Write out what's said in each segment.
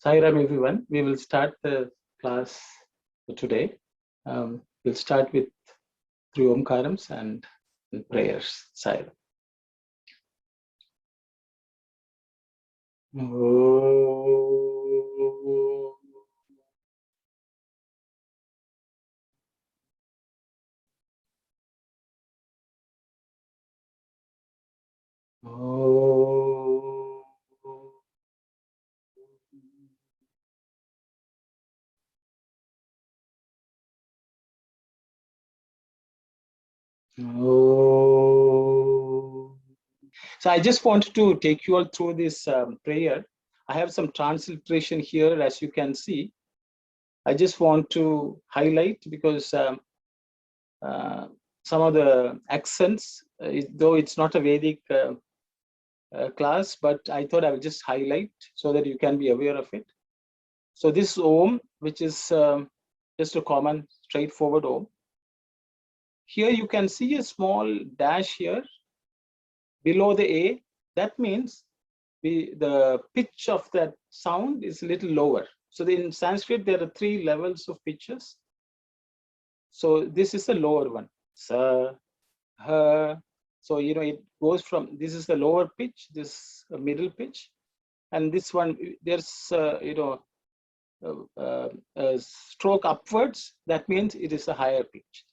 Sairam everyone. We will start the class for today. We'll start with 3 Omkarams and prayers. Sairam. So I just wanted to take you all through this prayer. I have some transliteration here, as you can see. I just want to highlight because some of the accents, though it's not a Vedic class, but I thought I would just highlight so that you can be aware of it. So this Om, which is just a common straightforward Om. Here you can see a small dash here below the A. That means the pitch of that sound is a little lower. So in Sanskrit, there are 3 levels of pitches. So this is the lower one. Sa, ha. So, it goes from, this is the lower pitch, this middle pitch. And this one, there's, a stroke upwards. That means it is a higher pitch.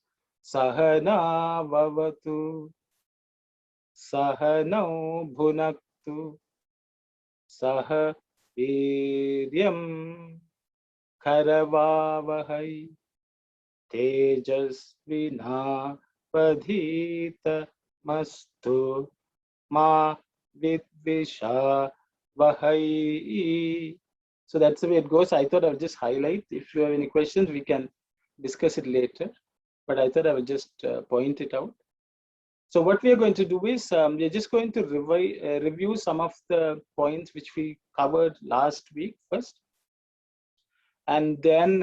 Sahana vavatu, sahano bhunaktu, saha viryam karavavahai, tejasvina padhita mastu ma vidvisha vahai. So that's the way it goes. I thought I would just highlight. If you have any questions, we can discuss it later. But I thought I would just point it out. So what we are going to do is we are just going to review some of the points which we covered last week first. And then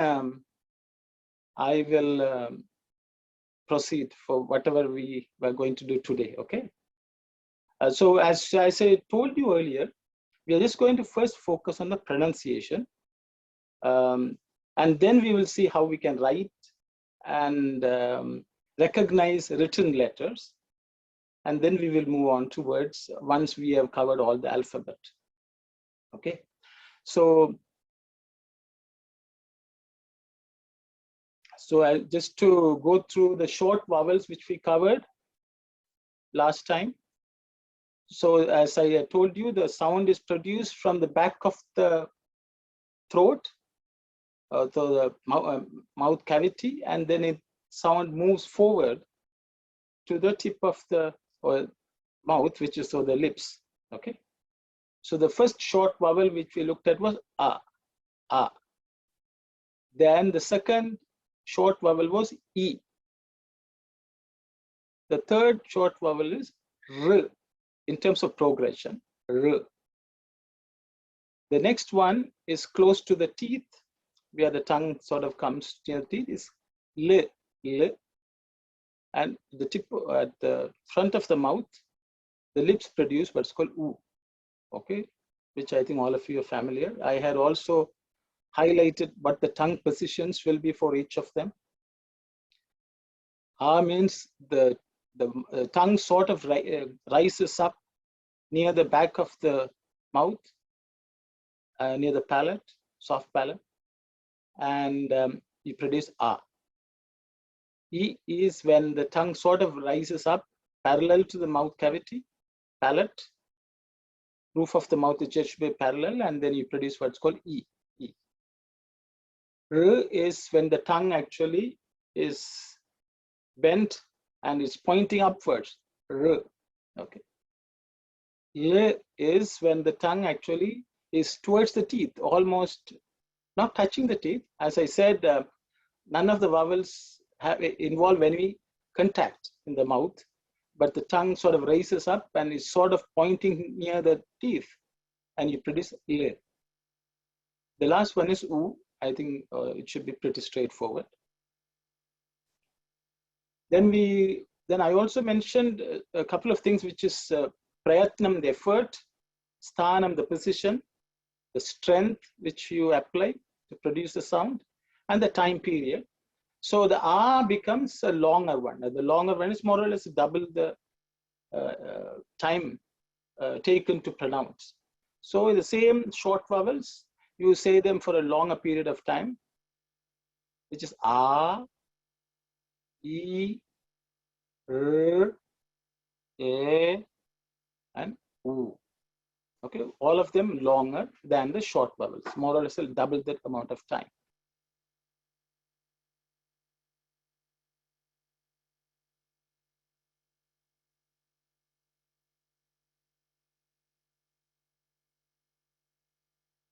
I will proceed for whatever we were going to do today, okay? So as I told you earlier, we are just going to first focus on the pronunciation. And then we will see how we can write and recognize written letters. And then we will move on to words once we have covered all the alphabet. Okay, so just to go through the short vowels which we covered last time. So as I told you, the sound is produced from the back of the throat, so the mouth cavity, and then sound moves forward to the tip of the mouth, which is the lips. Okay, so the first short vowel which we looked at was a. Then the second short vowel was e. The third short vowel is r in terms of progression, r. The next one is close to the teeth, where the tongue sort of comes near the teeth, is l. And the tip at the front of the mouth, the lips produce what's called u, okay, which I think all of you are familiar. I had also highlighted what the tongue positions will be for each of them. A means the tongue sort of rises up near the back of the mouth, near the palate, soft palate, and you produce a. E is when the tongue sort of rises up parallel to the mouth cavity, palate, roof of the mouth is just be parallel, and then you produce what's called E. R is when the tongue actually is bent and is pointing upwards. R. Okay. L is when the tongue actually is towards the teeth, almost not touching the teeth. As I said, none of the vowels involve any contact in the mouth, but the tongue sort of raises up and is sort of pointing near the teeth, and you produce L. The last one is U. I think it should be pretty straightforward. Then I also mentioned a couple of things, which is prayatnam, the effort, sthanam, the position, the strength which you apply to produce the sound, and the time period. So the R becomes a longer one. The longer one is more or less double the time taken to pronounce. So the same short vowels, you say them for a longer period of time, which is A, E, R, A, and U. Okay, all of them longer than the short vowels, more or less double that amount of time.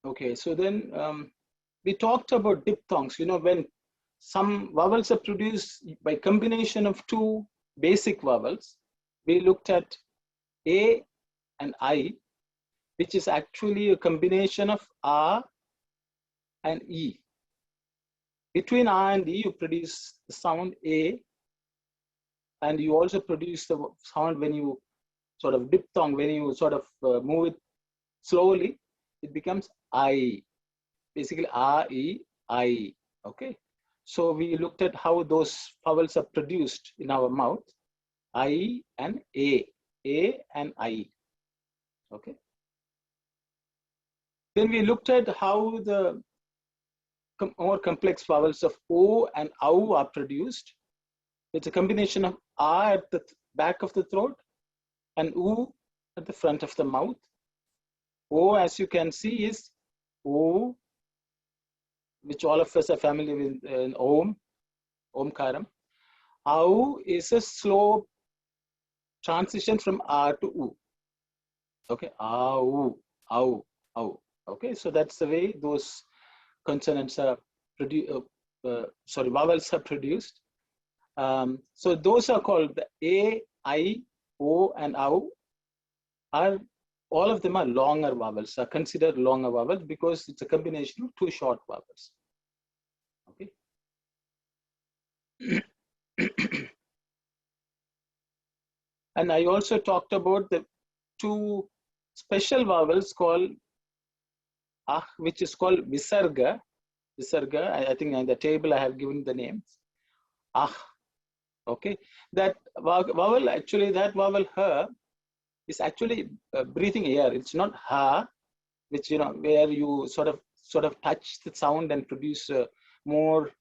Okay, so then we talked about diphthongs. You know, when some vowels are produced by combination of two basic vowels, we looked at A and I, which is actually a combination of R and E. Between R and E, you produce the sound A, and you also produce the sound when you sort of diphthong, when you sort of move it slowly, it becomes I. Basically R, E, I. Okay. So we looked at how those vowels are produced in our mouth, I and A and I. Okay. Then we looked at how the more complex vowels of O and OU are produced. It's a combination of R at the back of the throat and U at the front of the mouth. O, as you can see, is O, which all of us are familiar with in Om, Omkaram. Au is a slow transition from R to U. Okay, Au, Au, Au. Okay, so that's the way those consonants are produced, vowels are produced. So those are called the A, I, O, and OU. All of them are longer vowels, are considered longer vowels because it's a combination of two short vowels. Okay. And I also talked about the two special vowels called Ah, which is called Visarga. Visarga, I think in the table I have given the names. Ah, okay. That vowel, actually, that vowel Ha is actually breathing air. It's not Ha, which, you know, where you sort of touch the sound and produce a more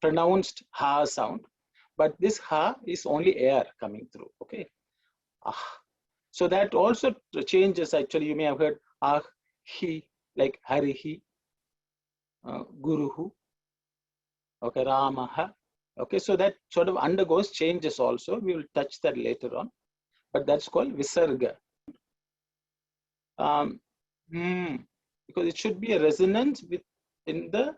pronounced Ha sound. But this Ha is only air coming through. Okay. Ah. So that also changes. Actually, you may have heard Ah, He, like Harihi, Guruhu, okay, Ramaha. Okay, so that sort of undergoes changes also. We will touch that later on, but that's called Visarga. Because it should be a resonance in the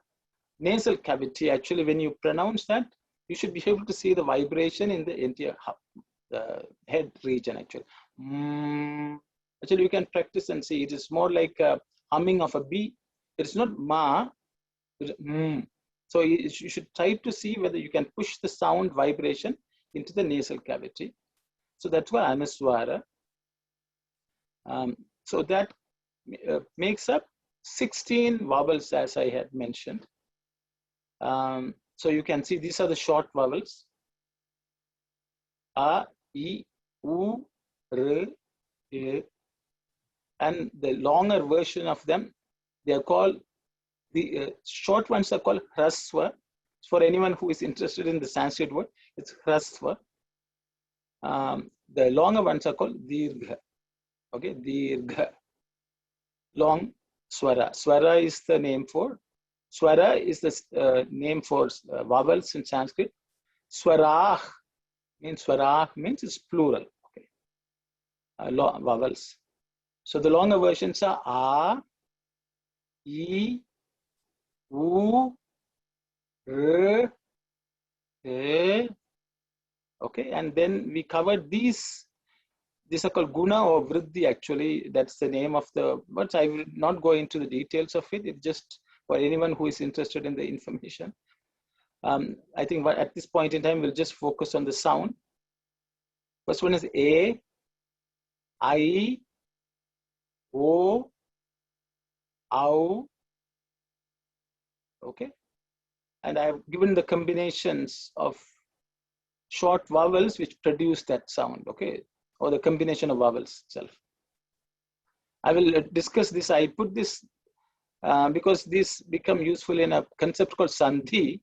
nasal cavity. Actually, when you pronounce that, you should be able to see the vibration in the entire head region. Actually, actually, you can practice and see. It is more like a humming of a bee. It's not ma. So you should try to see whether you can push the sound vibration into the nasal cavity. So that's why Anuswara. So that makes up 16 vowels, as I had mentioned. So you can see these are the short vowels. A, E, U, R, E. And the longer version of them, they are called, the short ones are called Hraswa. For anyone who is interested in the Sanskrit word, it's Hraswa. The longer ones are called Dirgha. Okay, Dirgha. Long Swara. Swara is the name for, Swara is the name for vowels in Sanskrit. Swarah means it's plural. Okay, vowels. So the longer versions are A, E, U, R, E. Okay, and then we covered these are called Guna or Vriddhi. Actually, that's the name of the words. I will not go into the details of it. It's just for anyone who is interested in the information. I think at this point in time, we'll just focus on the sound. First one is A, I, O, ow, okay? And I've given the combinations of short vowels which produce that sound, okay? Or the combination of vowels itself. I will discuss this. I put this because this become useful in a concept called Sandhi.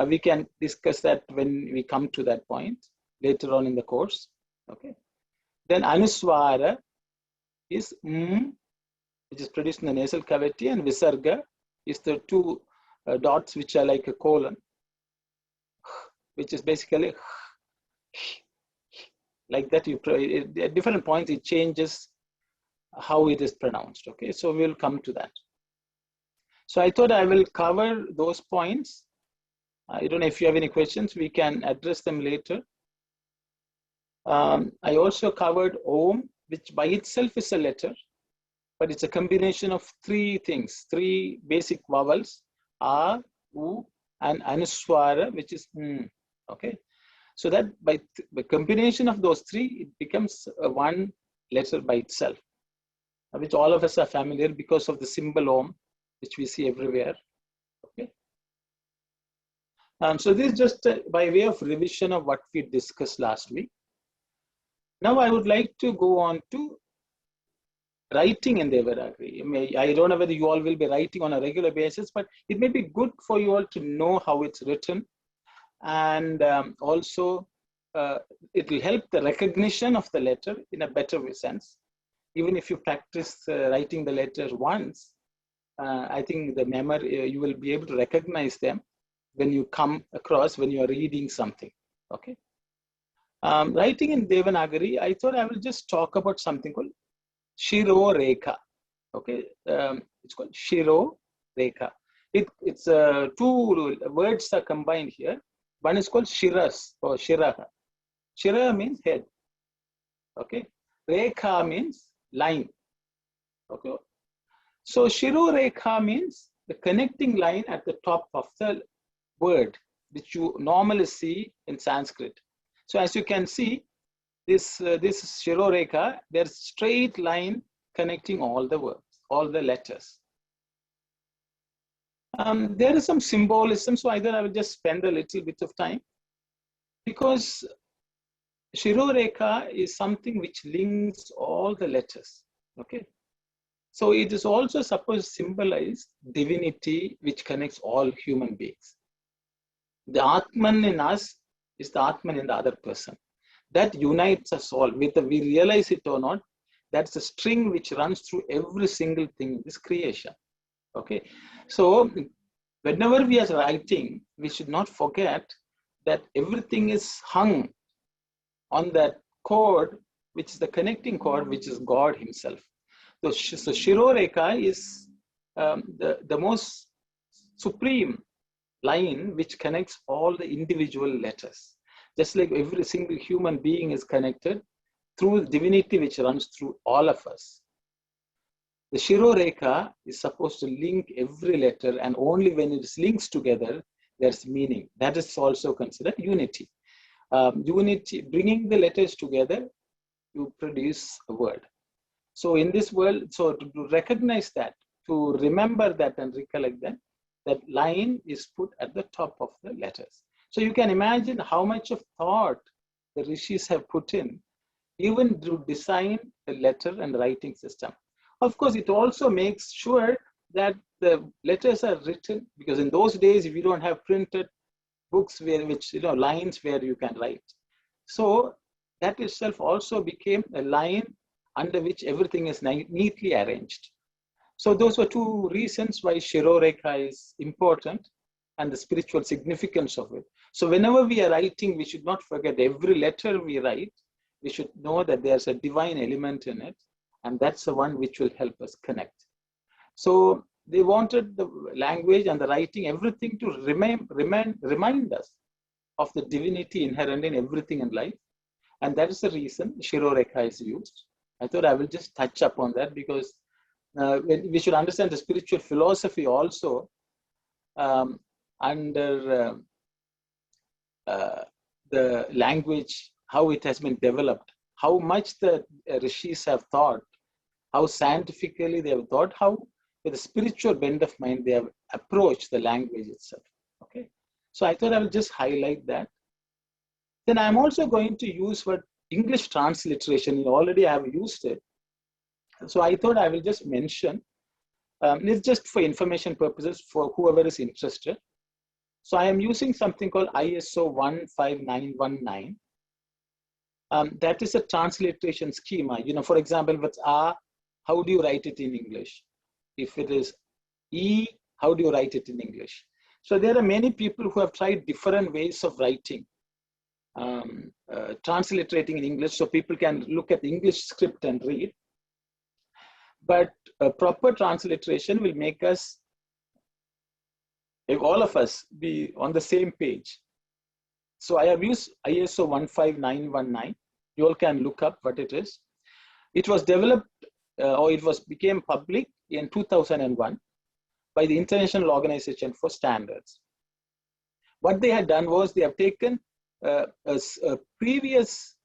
We can discuss that when we come to that point later on in the course, okay? Then Anuswara is which is produced in the nasal cavity, and Visarga is the two dots which are like a colon, which is basically like that. At different points it changes how it is pronounced, okay? So we'll come to that. So I thought I will cover those points. I don't know if you have any questions, we can address them later. I also covered Om, which by itself is a letter, but it's a combination of three things, three basic vowels, A, U, and Anuswara, which is okay? So that by the combination of those three, it becomes one letter by itself, which all of us are familiar because of the symbol Om, which we see everywhere, okay? So this is just by way of revision of what we discussed last week. Now I would like to go on to writing in Devenagari. I don't know whether you all will be writing on a regular basis, but it may be good for you all to know how it's written. And also it will help the recognition of the letter in a better sense. Even if you practice writing the letters once, I think the memory, you will be able to recognize them when you come across, when you are reading something, okay? Writing in Devenagari, I thought I will just talk about something called Shiro Rekha, okay? It's called Shiro Rekha. It's two words are combined here. One is called Shiras or Shiraha. Shira means head, okay? Rekha means line, okay? So Shiro Rekha means the connecting line at the top of the word, which you normally see in Sanskrit. So as you can see, this Shiro Rekha, there's straight line connecting all the words, all the letters. There is some symbolism, so either I will just spend a little bit of time, because Shiro Rekha is something which links all the letters, okay? So it is also supposed to symbolize divinity which connects all human beings. The Atman in us is the Atman in the other person. That unites us all, whether we realize it or not. That's a string which runs through every single thing in this creation, okay? So whenever we are writing, we should not forget that everything is hung on that cord, which is the connecting cord, which is God himself. So Shiro Rekha is the most supreme line which connects all the individual letters. Just like every single human being is connected through divinity which runs through all of us. The Shiro Rekha is supposed to link every letter, and only when it links together, there's meaning. That is also considered unity. Unity, bringing the letters together, you produce a word. So in this world, so to recognize that, to remember that and recollect that, that line is put at the top of the letters. So you can imagine how much of thought the rishis have put in, even to design the letter and writing system. Of course, it also makes sure that the letters are written, because in those days, we don't have printed books lines where you can write. So that itself also became a line under which everything is neatly arranged. So those were two reasons why Shiro Rekha is important and the spiritual significance of it. So whenever we are writing, we should not forget every letter we write. We should know that there's a divine element in it, and that's the one which will help us connect. So they wanted the language and the writing, everything to remind us of the divinity inherent in everything in life. And that is the reason Shiro Rekha is used. I thought I will just touch upon that, because we should understand the spiritual philosophy also under the language, how it has been developed, how much the rishis have thought, how scientifically they have thought, how with a spiritual bent of mind, they have approached the language itself. Okay, so I thought I will just highlight that. Then I'm also going to use what English transliteration. Already I have used it, so I thought I will just mention. It's just for information purposes for whoever is interested. So I am using something called ISO 15919. That is a transliteration schema. For example, what's R, how do you write it in English? If it is E, how do you write it in English? So there are many people who have tried different ways of writing, transliterating in English, so people can look at the English script and read. But a proper transliteration will make us, if all of us, be on the same page. So I have used ISO 15919. You all can look up what it is. It was developed became public in 2001 by the International Organization for Standards. What they had done was they have taken a previous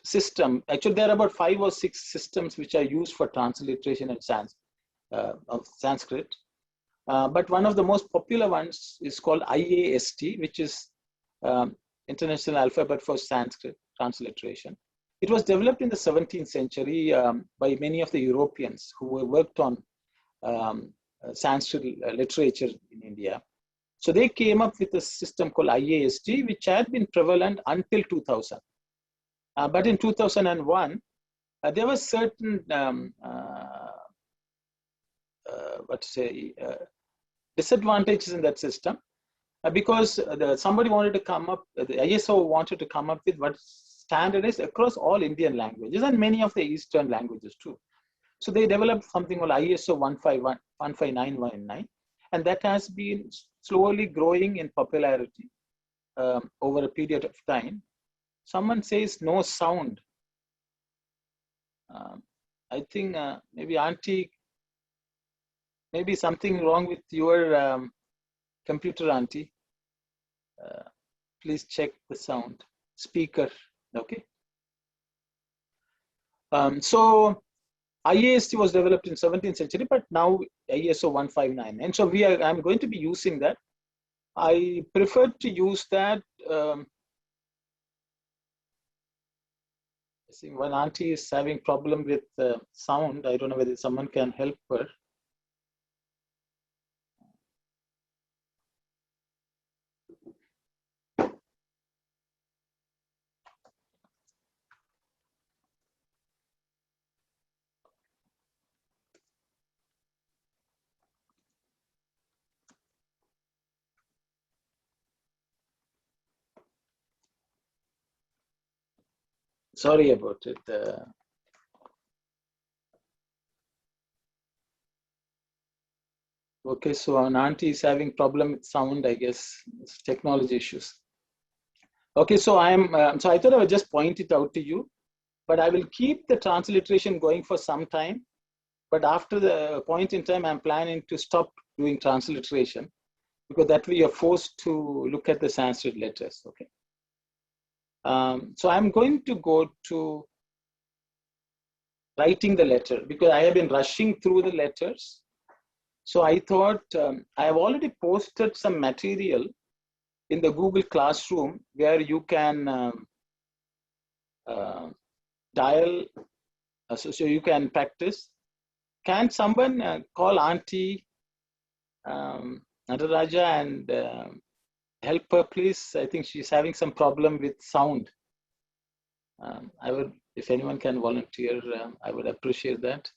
system. Actually, there are about 5 or 6 systems which are used for transliteration of Sanskrit. But one of the most popular ones is called IAST, which is International Alphabet for Sanskrit Transliteration. It was developed in the 17th century by many of the Europeans who worked on Sanskrit literature in India. So they came up with a system called IAST, which had been prevalent until 2000. But in 2001, there were certain disadvantages in that system because somebody wanted to come up, the ISO wanted to come up with what standardized across all Indian languages and many of the Eastern languages too. So they developed something called ISO 15919, and that has been slowly growing in popularity over a period of time. Someone says no sound. I think maybe Auntie, maybe something wrong with your computer, Auntie. Please check the sound. Speaker, okay. So IAST was developed in 17th century, but now ISO 159. And so I'm going to be using that. I prefer to use that. I think one auntie is having problem with sound. I don't know whether someone can help her. Sorry about it. Okay, so an auntie is having problem with sound, I guess. It's technology issues. Okay, so so I thought I would just point it out to you, but I will keep the transliteration going for some time. But after the point in time, I'm planning to stop doing transliteration because that way you're forced to look at the Sanskrit letters. Okay. So I'm going to go to writing the letter because I have been rushing through the letters. So I thought I have already posted some material in the Google Classroom where you can dial, so you can practice. Can someone call Auntie Nataraja and help her, please? I think she's having some problem with sound. I would, if anyone can volunteer, I would appreciate that.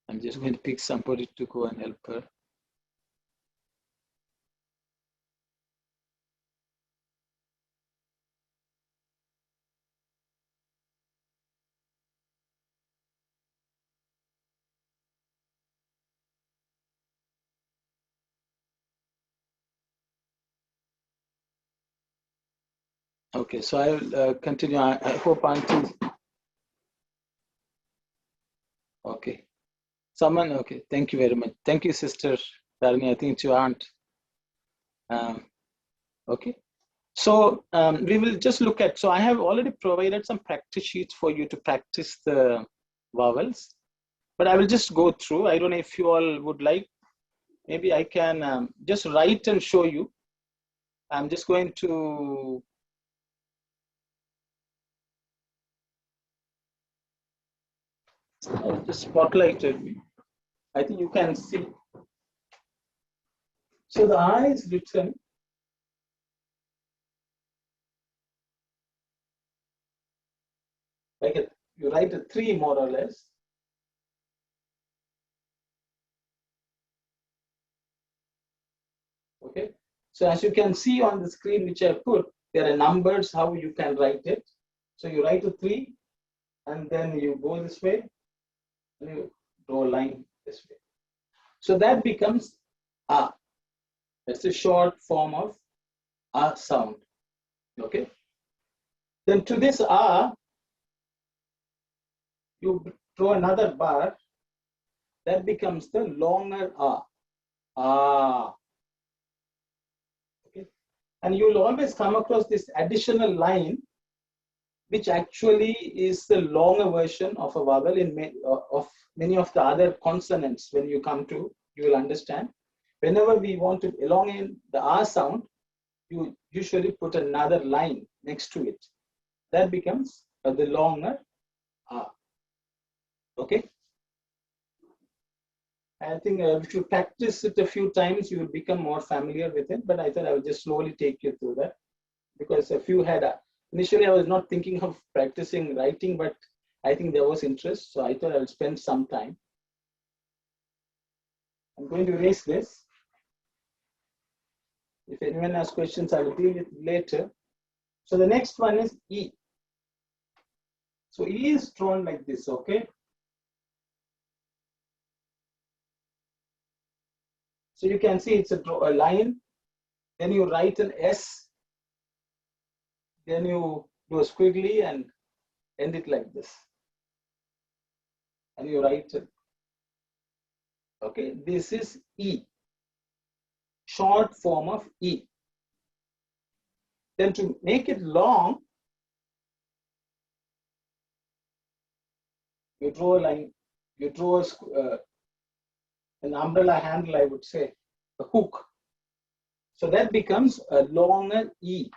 I'm just going to pick somebody to go and help her. Okay, so I will continue. I hope Auntie. Okay. Someone, okay. Thank you very much. Thank you, Sister Dharani. I think it's your aunt. Okay. So we will just look at, so I have already provided some practice sheets for you to practice the vowels, but I will just go through. I don't know if you all would like, maybe I can just write and show you. I'm just going to, I'll just spotlighted me. I think you can see. So the I is written like you write a 3 more or less. Okay. So as you can see on the screen which I put, there are numbers how you can write it. So you write a 3 and then you go this way and you draw a line this way. So that becomes A. That's a short form of A sound. Okay. Then to this A, you draw another bar. That becomes the longer A. Ah. Okay. And you will always come across this additional line, which actually is the longer version of a vowel in of many of the other consonants. When you come to, you will understand. Whenever we want to elongate the R sound, you usually put another line next to it. That becomes the longer R. Okay. I think if you practice it a few times, you will become more familiar with it. But I thought I would just slowly take you through that, because if you had initially I was not thinking of practicing writing, but I think there was interest, so I thought I would spend some time. I'm going to erase this. If anyone has questions, I will deal with it later. So the next one is E. So E is drawn like this, okay? So you can see it's a line, then you write an S, then you do a squiggly and end it like this. And you write it. Okay, this is E, short form of E. Then to make it long, you draw a line, you draw an umbrella handle, I would say, a hook. So that becomes a longer E.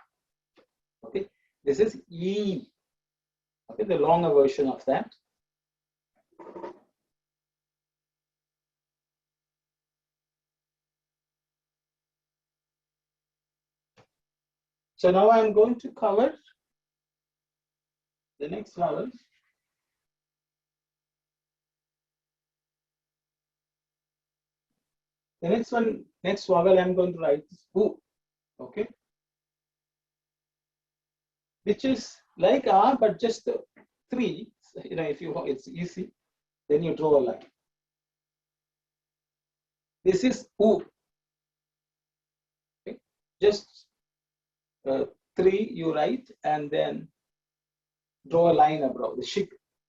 Okay, this is E. Okay, the longer version of that. So now I'm going to cover the next vowel. The next vowel I'm going to write is U. Okay, which is like A, but just 3. You know, if you want, it's easy. Then you draw a line. This is U. Okay, just 3 you write and then draw a line above the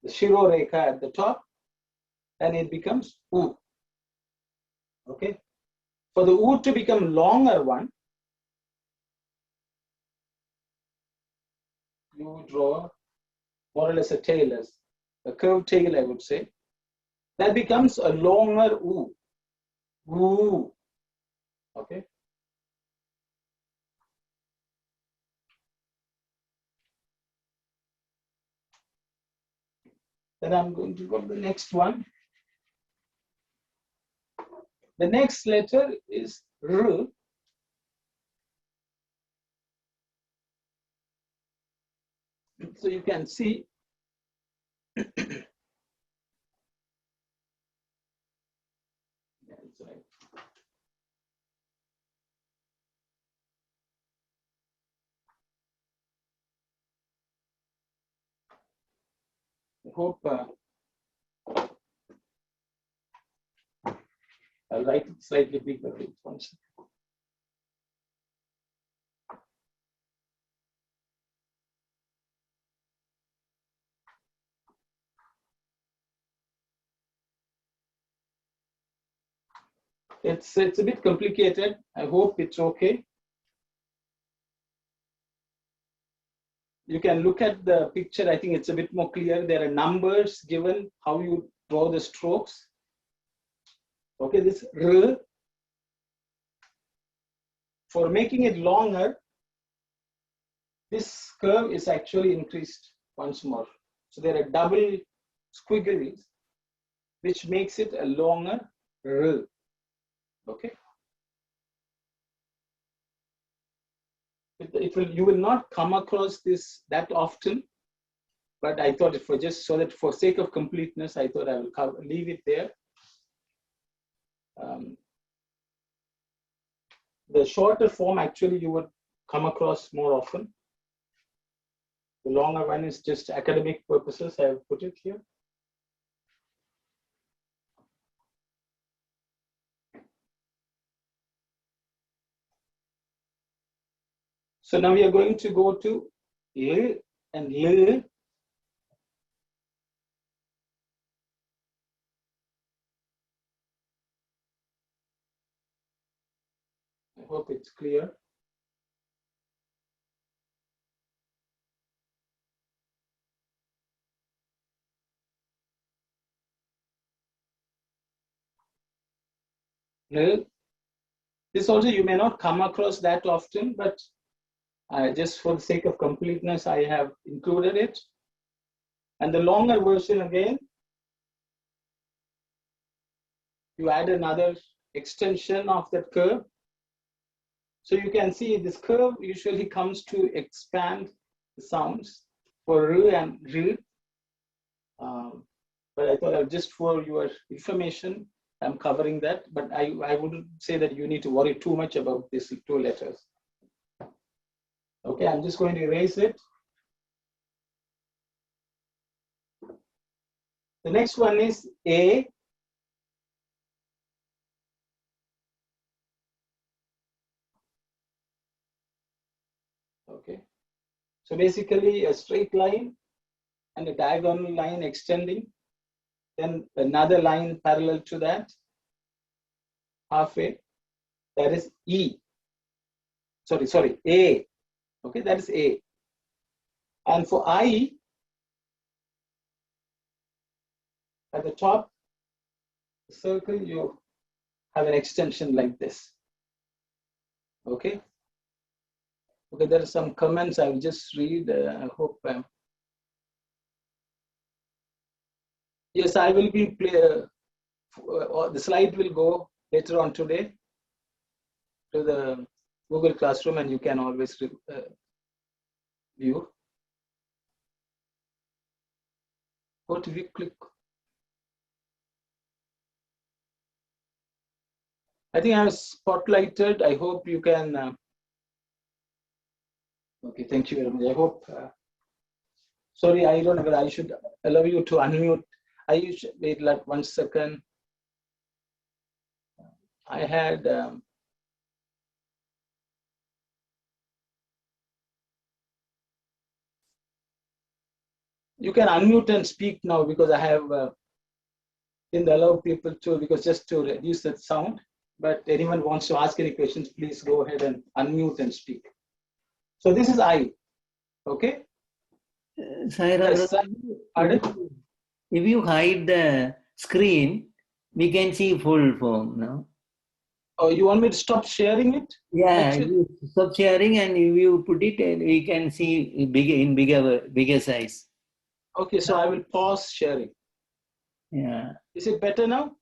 Shiro Rekha at the top, and it becomes U. Okay. For the U to become longer one, you draw more or less a tail, as a curved tail, I would say. That becomes a longer U. U. Okay. Then I'm going to go to the next one. The next letter is R. So you can see I hope I'll write it slightly bigger. It's a bit complicated. I hope it's okay. you can look at the picture. I think it's a bit more clear. There are numbers given, how you draw the strokes. Okay, this R, for making it longer, this curve is actually increased once more. So there are double squiggles, which makes it a longer R. Okay. You will not come across this that often, but I thought for just so that for sake of completeness, I thought I will leave it there. The shorter form actually you would come across more often. The longer one is just academic purposes. I have put it here. So now we are going to go to L and L. I hope it's clear. L. This also you may not come across that often, but just for the sake of completeness, I have included it. And the longer version again, you add another extension of that curve. So you can see this curve usually comes to expand the sounds for R and R. But I thought just for your information, I'm covering that. But I wouldn't say that you need to worry too much about these two letters. Okay, I'm just going to erase it. The next one is A. Okay, so basically a straight line and a diagonal line extending, then another line parallel to that, halfway, that is E. Sorry, A. Okay, that is A. And for I, at the top circle, you have an extension like this. Okay. Okay, there are some comments I will just read. I hope. Yes, I will be the slide will go later on today to the Google Classroom, and you can always view. Go to view, click. I think I have spotlighted. I hope you can. Okay, thank you very much. I hope. Sorry, I don't know whether I should allow you to unmute. I should wait like 1 second. I had. You can unmute and speak now because I have didn't allow people to, because just to reduce that sound. But anyone wants to ask any questions, please go ahead and unmute and speak. So this is I. Okay. Yes, if you hide the screen, we can see full form now. Oh, you want me to stop sharing it? Yeah, you stop sharing, and if you put it, we can see bigger size. Okay, so I will pause sharing. Yeah. Is it better now?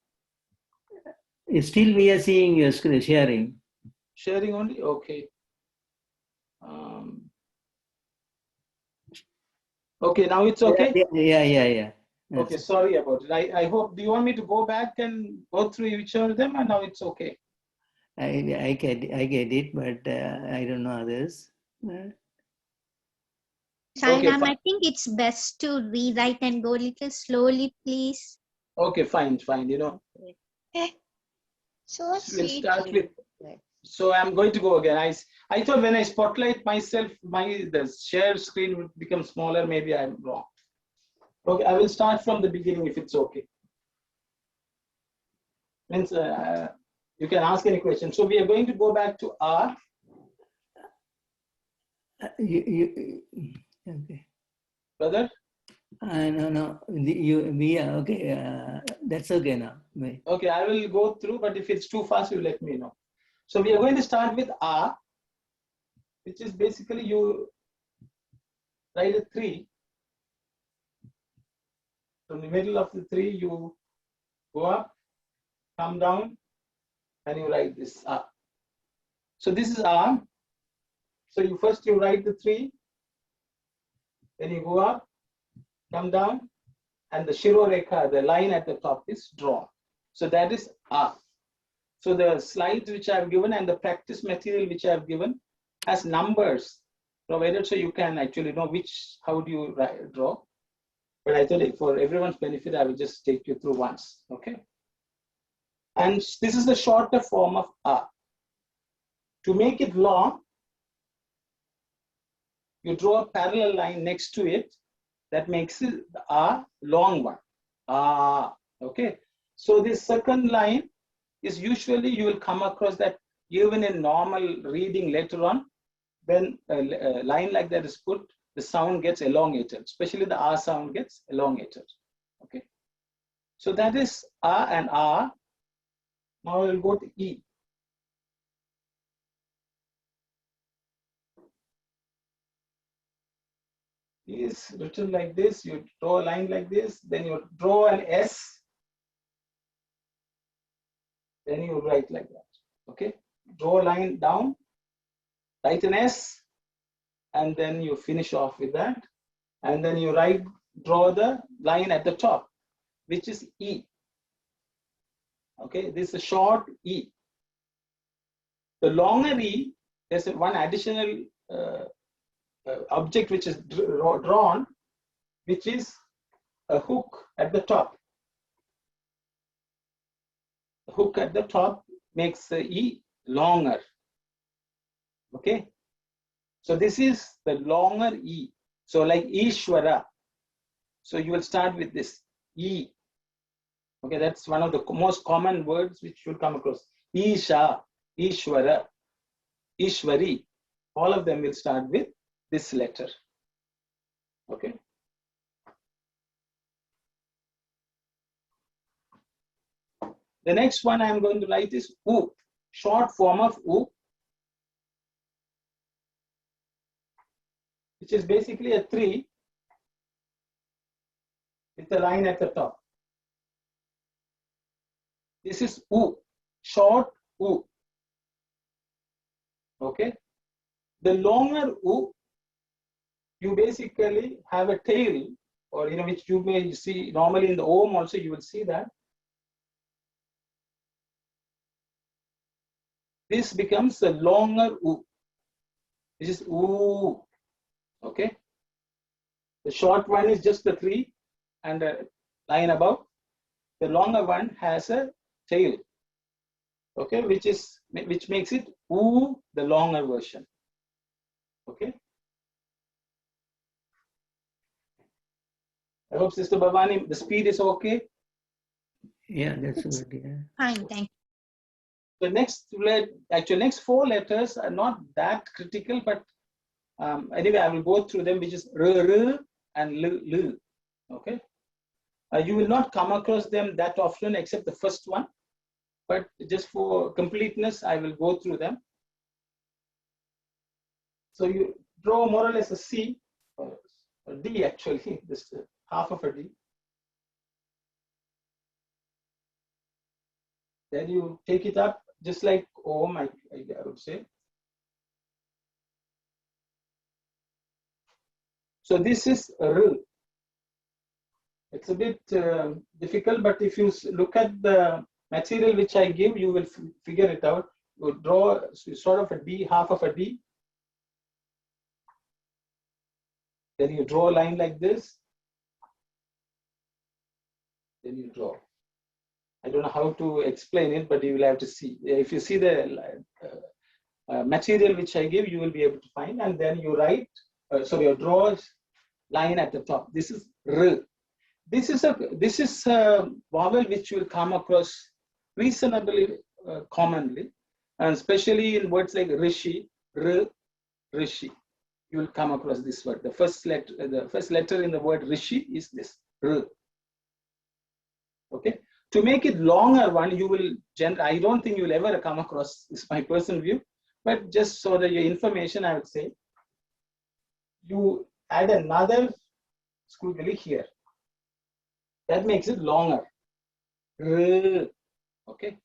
Still, we are seeing your screen sharing. Sharing only? Okay. Okay, now it's okay? Yeah. That's okay, sorry about it. I hope, do you want me to go back and go through each of them, and now it's okay? I get it, but I don't know others. Okay, I think it's best to rewrite and go a little slowly, please. Okay, fine. You know. So we'll start with. So I'm going to go again. I thought when I spotlight myself, the share screen would become smaller. Maybe I'm wrong. Okay, I will start from the beginning if it's okay. Means you can ask any question. So we are going to go back to R. Okay. Brother? No. Okay. That's okay now. Wait. Okay, I will go through, but if it's too fast, you let me know. So we are going to start with A, which is basically you write a 3. From the middle of the 3, you go up, come down, and you write this A. So this is A. So you write the 3, then you go up, come down, and the Shiro Rekha, the line at the top, is drawn. So that is A. So the slides which I have given and the practice material which I have given has numbers provided, so you can actually know how do you draw. But I thought for everyone's benefit, I will just take you through once. Okay. And this is the shorter form of A. To make it long, you draw a parallel line next to it that makes it A long one. Okay. So this second line is usually you will come across that even in normal reading later on, when a line like that is put, the sound gets elongated, especially the R sound gets elongated. Okay. So that is A and R. Now we'll go to E. E is written like this. You draw a line like this, then you draw an S, then you write like that. Okay. Draw a line down, write an S, and then you finish off with that. And then you draw the line at the top, which is E. Okay, this is a short E. The longer E, there's one additional object which is drawn, which is a hook at the top. The hook at the top makes the E longer. Okay, so this is the longer E. So like Ishwara. So you will start with this E. Okay, that's one of the most common words which you'll come across. Isha, Ishwara, Ishwari. All of them will start with this letter. Okay. The next one I'm going to write is U, short form of U, which is basically a 3 with a line at the top. This is U, short U. Okay. The longer U, you basically have a tail, or which you may see normally in the Om also, you will see that. This becomes a longer U. This is U. Okay. The short one is just the 3 and a line above. The longer one has a tail. Okay, which makes it U, the longer version. Okay. I hope Sister Bhavani, the speed is okay. Yeah, that's good. Yeah. Fine, thank The next 4 letters are not that critical, but anyway, I will go through them, which is R and L. Okay. You will not come across them that often except the first one, but just for completeness, I will go through them. So you draw more or less a C, or a D actually, just half of a D. Then you take it up just like Om, I would say. So this is R. It's a bit difficult, but if you look at the material which I give, you will figure it out. You draw sort of a D, half of a D. Then you draw a line like this. Then you draw. I don't know how to explain it, but you will have to see. If you see the material which I give, you will be able to find. And then you write, you draw line at the top. This is R. This is a vowel which you will come across reasonably commonly, and especially in words like Rishi, R, Rishi. you will come across this word. The first letter in the word Rishi is this, R. Okay. To make it longer one, you will, I don't think you will ever come across, this is my personal view, but just so that your information, I would say, you add another squiggly here. That makes it longer. R. Okay.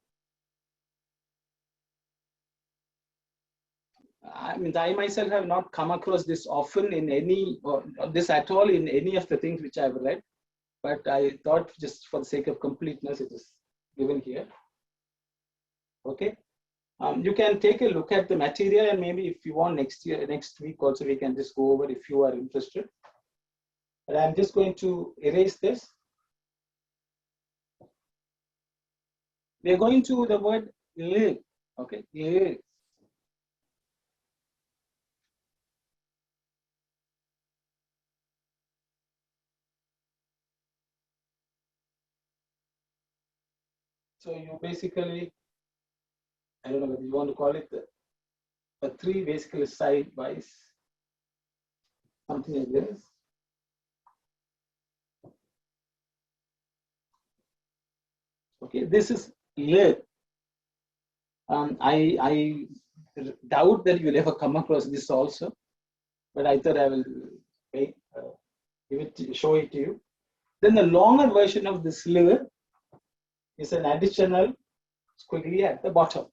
I mean, I myself have not come across this often in any, or this at all in any of the things which I've read, but I thought just for the sake of completeness, it is given here. Okay. You can take a look at the material, and maybe if you want next week also, we can just go over if you are interested. But I'm just going to erase this. We are going to the word L. Okay. L. So you basically, I don't know whether you want to call it a three basically side wise, something like this. Okay, this is L. I doubt that you'll ever come across this also, but I thought I will show it to you. Then the longer version of this L is an additional squiggly at the bottom.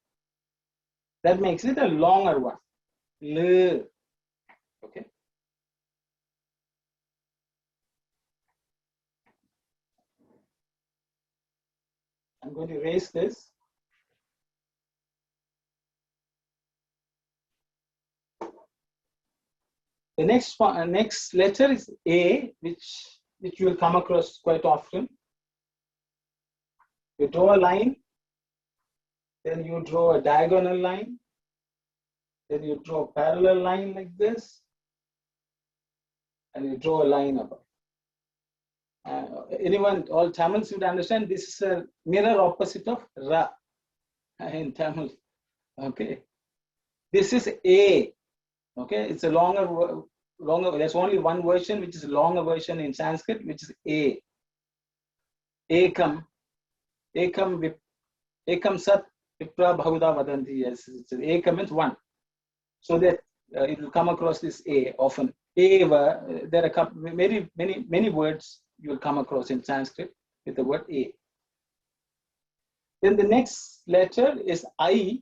That makes it a longer one. L. Okay. I'm going to erase this. The next letter is A, which you will come across quite often. You draw a line, then you draw a diagonal line, then you draw a parallel line like this, and you draw a line above. All Tamils would understand this is a mirror opposite of Ra in Tamil. Okay, this is A. Okay, it's a longer. There's only one version, which is a longer version in Sanskrit, which is A. Ekam sat vipra bhavuda vadanti. Yes, Ekam means one. So that it will come across this A often. Eva, there are many words you will come across in Sanskrit with the word A. Then the next letter is I,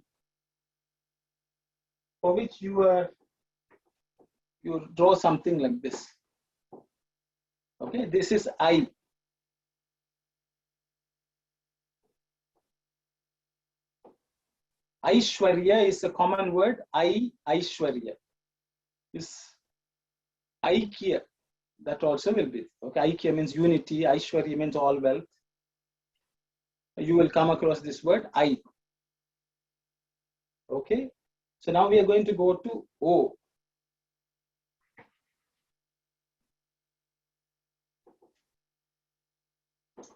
for which you draw something like this. Okay, this is I. Aishwarya is a common word. Aishwarya is Aikya. That also will be. Okay, Aikya means unity. Aishwarya means all wealth. You will come across this word I. Okay, so now we are going to go to O.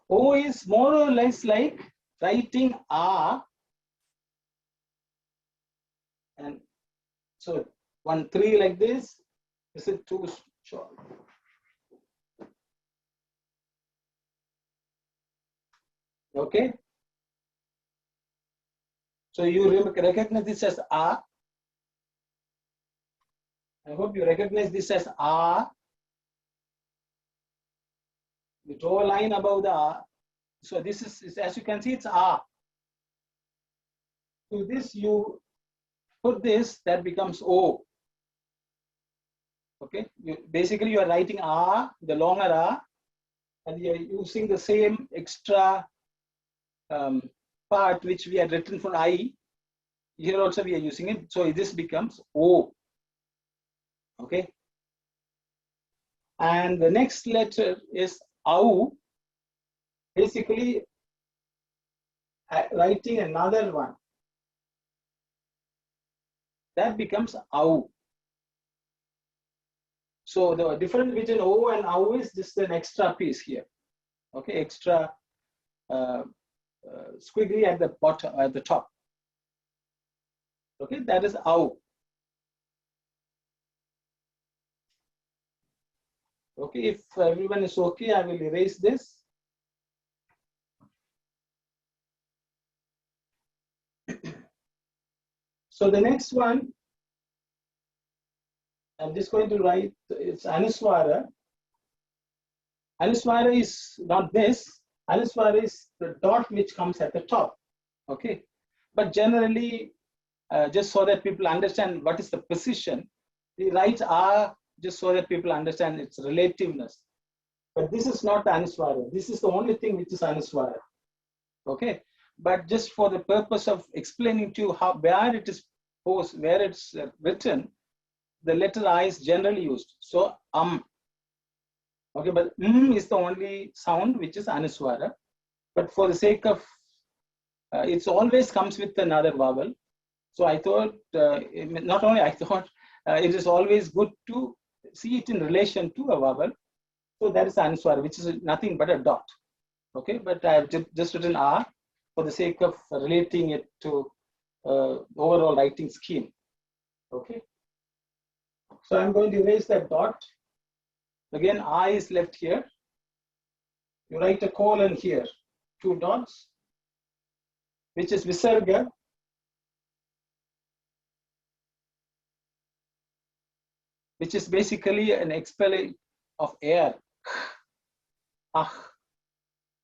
O is more or less like writing A, and so 1 3 like this. Is it too short? Okay. So you recognize this as A. I hope you recognize this as A. You draw a line above the A. So this is, as you can see, it's A. To this you put this, that becomes O. Okay. Basically you are writing A, the longer A, and you are using the same extra part which we had written for I. Here also we are using it. So this becomes O. Okay. And the next letter is Au. Basically writing another one. That becomes Au. So the difference between O and Au is just an extra piece here. Okay, extra squiggly at the bottom, at the top. Okay, that is Au. Okay, if everyone is okay, I will erase this. So the next one, I'm just going to write, it's Anuswara. Anuswara is not this. Anuswara is the dot which comes at the top. Okay, but generally, just so that people understand what is the position, we write R just so that people understand its relativeness. But this is not the Anuswara. This is the only thing which is Anuswara. Okay, but just for the purpose of explaining to you how where it is posed, where it's written, the letter I is generally used. So okay, but is the only sound which is Anuswara. But for the sake of it always comes with another vowel. So I thought, not only I thought, it is always good to see it in relation to a vowel. So that is Anuswara, which is nothing but a dot. Okay, but I have just written R for the sake of relating it to overall writing scheme. Okay, so I'm going to erase that dot. Again, I is left here. You write a colon here, 2 dots, which is Visarga. Which is basically an expelling of air.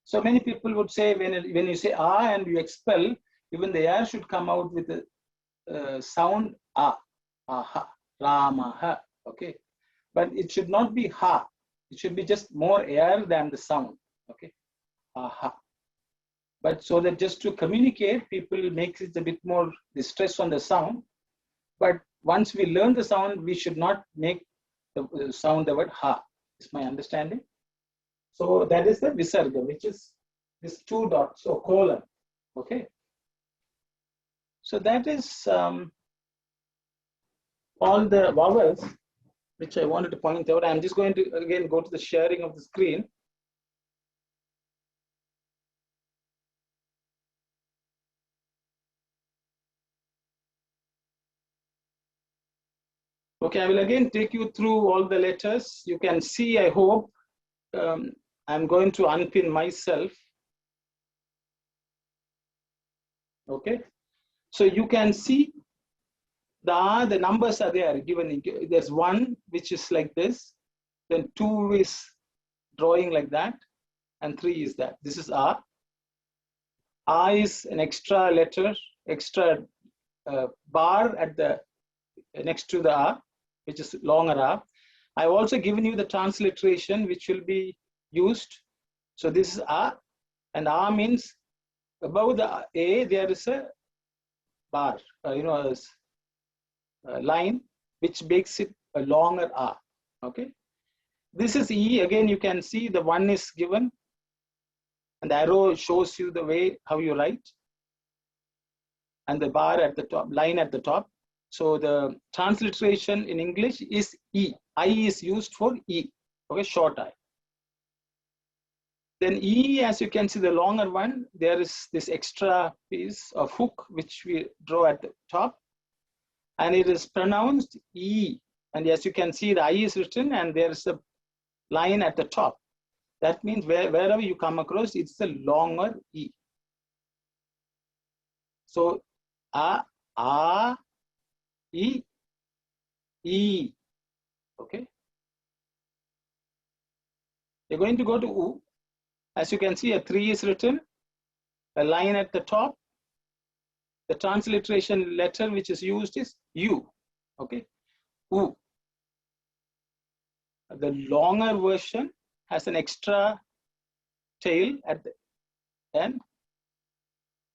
So many people would say when you say and you expel, even the air should come out with the sound aha, ramaha. Okay, but it should not be ha. It should be just more air than the sound. Okay, aha. But so that just to communicate, people make it a bit more the stress on the sound. But once we learn the sound, we should not make the sound the word ha. Is my understanding? So that is the visarga, which is this 2 dots or colon. Okay. So that is all the vowels which I wanted to point out. I'm just going to again go to the sharing of the screen. Okay, I will again take you through all the letters. You can see, I hope, I'm going to unpin myself. Okay, so you can see the numbers are there given. There's 1 which is like this, then 2 is drawing like that, and 3 is that. This is R. R is an extra letter, extra bar at the next to the R, which is longer R. I've also given you the transliteration which will be used. So this is R, and R means above the A there is a bar, a line which makes it a longer R. Okay. This is E. Again, you can see the 1 is given, and the arrow shows you the way how you write, and the bar at the top, line at the top. So the transliteration in English is E. I is used for E. Okay, short I. Then E, as you can see, the longer one, there is this extra piece of hook which we draw at the top, and it is pronounced E. And as you can see, the I is written, and there is a line at the top. That means wherever you come across, it's the longer E. So E, E. Okay. You're going to go to U. As you can see, a 3 is written, a line at the top. The transliteration letter which is used is U. Okay. U. The longer version has an extra tail at the end,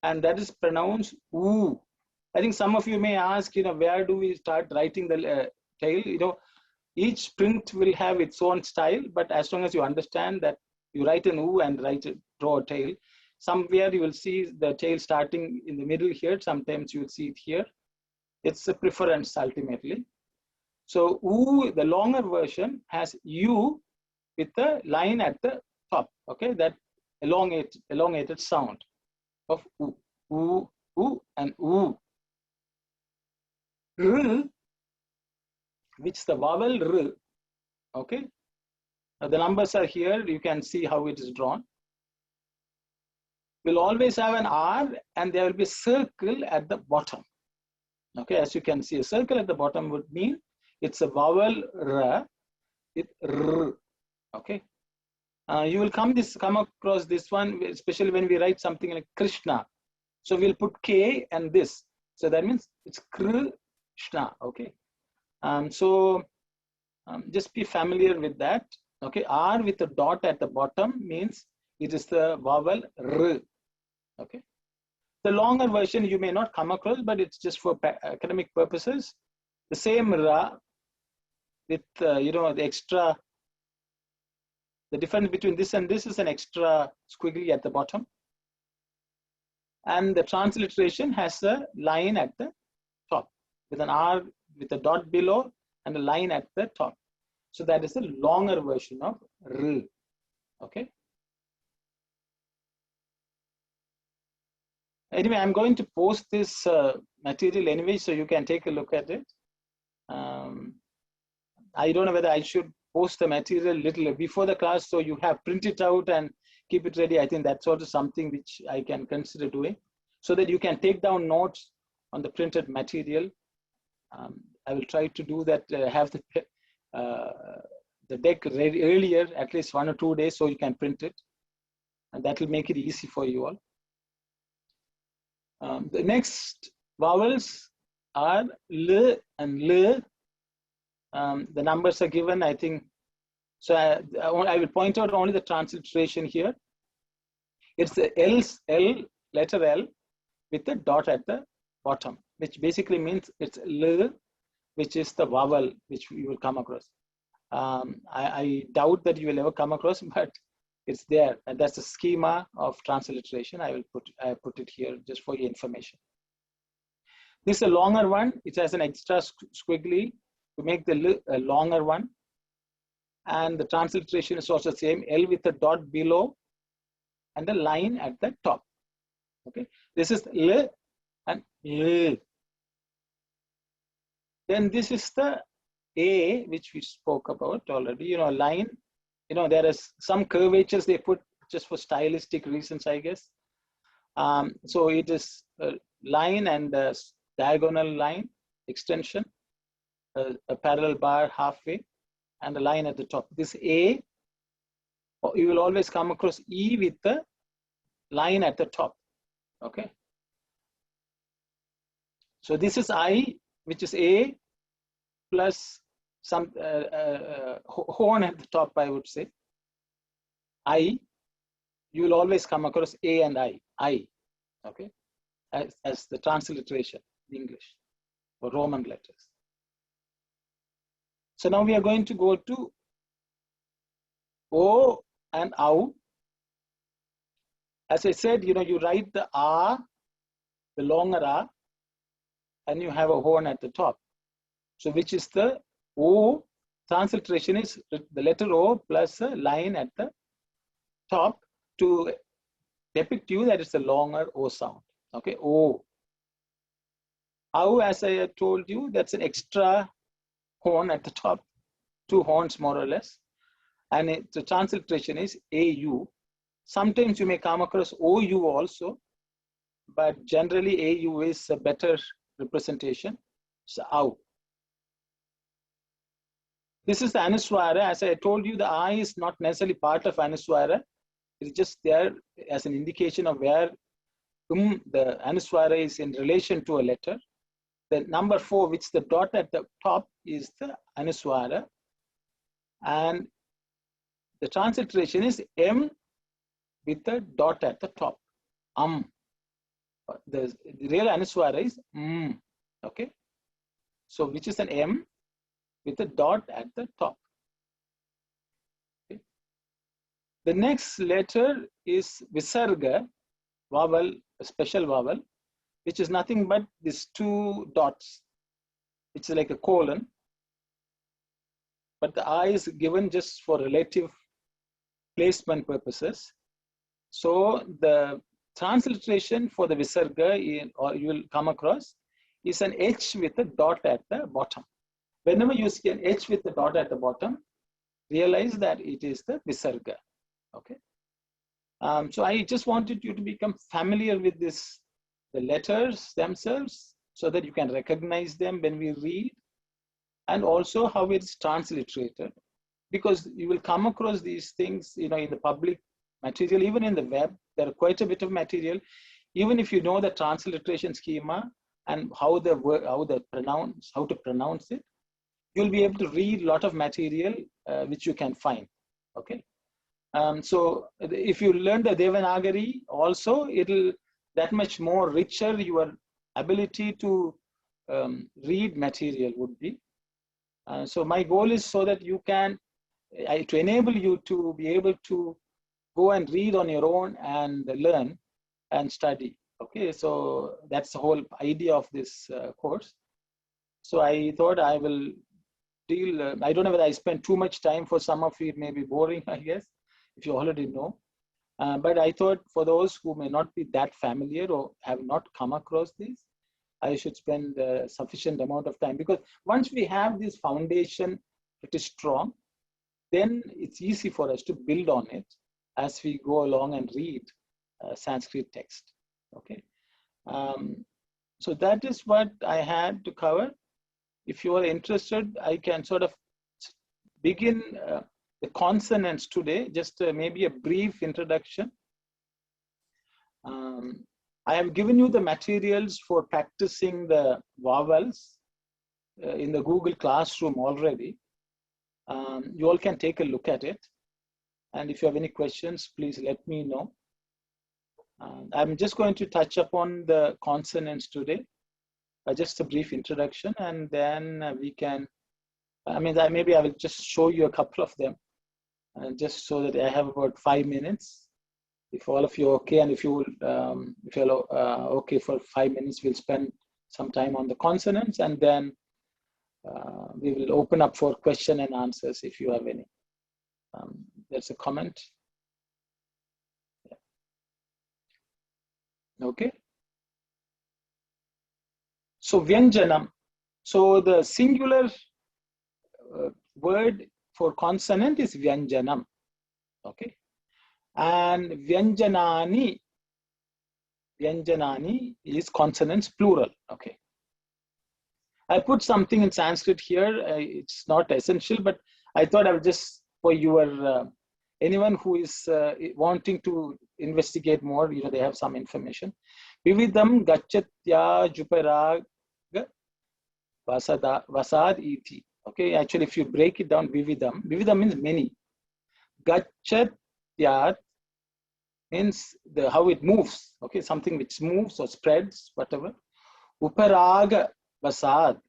and that is pronounced U. I think some of you may ask, where do we start writing the tail? Each print will have its own style, but as long as you understand that you write an U and draw a tail, somewhere you will see the tail starting in the middle here. Sometimes you will see it here. It's a preference ultimately. So U, the longer version, has U with the line at the top. Okay, that elongated sound of U, U, U, and U. R, which is the vowel R. Okay, The numbers are here. You can see how it is drawn. We'll always have an R and there will be a circle at the bottom. Okay, as you can see, a circle at the bottom would mean it's a vowel R with R. Okay. You will come across this one, especially when we write something like Krishna. So we'll put K and this. So that means it's Krishna. Okay. Just be familiar with that. Okay. R with a dot at the bottom means it is the vowel R. Okay. The longer version you may not come across, but it's just for academic purposes. The same Ra with the extra. The difference between this and this is an extra squiggly at the bottom. And the transliteration has a line at the top with an R with a dot below and a line at the top. So that is a longer version of R. Okay. Anyway, I'm going to post this material anyway, so you can take a look at it. I don't know whether I should post the material a little before the class, so you have print it out and keep it ready. I think that's also something which I can consider doing, so that you can take down notes on the printed material. I will try to do that, have the deck ready earlier, at least 1 or 2 days, so you can print it. And that will make it easy for you all. The next vowels are L and L. The numbers are given, I think. So I will point out only the transliteration here. It's the L, letter L, with a dot at the bottom, which basically means it's L, which is the vowel which you will come across. I doubt that you will ever come across, but it's there. And that's the schema of transliteration. I put it here just for your information. This is a longer one. It has an extra squiggly to make the a longer one. And the transliteration is also the same, L with a dot below and a line at the top. Okay, this is L and L. Then this is the A, which we spoke about already, line. There is some curvatures they put just for stylistic reasons, I guess. So it is a line and a diagonal line extension, a parallel bar halfway, and a line at the top. This A, you will always come across E with the line at the top. Okay. So this is I, which is A plus some horn at the top, I would say. I, you will always come across A and I, okay, as the transliteration in English for Roman letters. So now we are going to go to O and Au. As I said, you write the R, the longer R, and you have a horn at the top. So which is the O, transliteration is the letter O plus a line at the top to depict you that it's a longer O sound. Okay, O. Au, as I told you, that's an extra horn at the top, 2 horns more or less. And the transliteration is AU. Sometimes you may come across OU also, but generally AU is a better representation. So Au. This is the Anuswara. As I told you, the I is not necessarily part of Anuswara. It's just there as an indication of where the Anuswara is in relation to a letter. The number 4, which the dot at the top, is the Anuswara. And the transliteration is M with the dot at the top. The real Anuswara is okay. So which is an M with a dot at the top. Okay. The next letter is Visarga, vowel, a special vowel, which is nothing but these 2 dots. It's like a colon, but the I is given just for relative placement purposes. So the transliteration for the Visarga, or you will come across, is an H with a dot at the bottom. Whenever you see an H with a dot at the bottom, realize that it is the visarga. Okay. So I just wanted you to become familiar with this, the letters themselves, so that you can recognize them when we read, and also how it's transliterated, because you will come across these things, in the public material, even in the web. There are quite a bit of material. Even if you know the transliteration schema and how to pronounce it, you'll be able to read a lot of material which you can find. Okay. So if you learn the Devenagari also, it'll that much more richer your ability to read material would be. So my goal is so that you can, to enable you to be able to go and read on your own and learn and study. Okay, so that's the whole idea of this course. So I thought I will deal, I don't know whether I spent too much time. For some of you, it may be boring, I guess, if you already know. But I thought for those who may not be that familiar or have not come across this, I should spend a sufficient amount of time, because once we have this foundation pretty strong, then it's easy for us to build on it as we go along and read Sanskrit text. Okay. So that is what I had to cover. If you are interested, I can sort of begin the consonants today, just maybe a brief introduction. I have given you the materials for practicing the vowels in the Google Classroom already. You all can take a look at it. And if you have any questions, please let me know. I'm just going to touch upon the consonants today, just a brief introduction, and then we can, maybe I will just show you a couple of them, just so that I have about 5 minutes. If all of you are okay, and if you will, if you're okay for 5 minutes, we'll spend some time on the consonants, and then we will open up for question and answers if you have any. There's a comment. Yeah. Okay. So Vyanjanam. So the singular word for consonant is Vyanjanam. Okay. And Vyanjanani is consonants plural. Okay. I put something in Sanskrit here. It's not essential, but I thought I would just, for your anyone who is wanting to investigate more, they have some information. Vividam gachatya juparag vasad iti. Okay, actually, if you break it down, vividam means many. Gachatyat means how it moves. Okay, something which moves or spreads, whatever. Uparaga vasad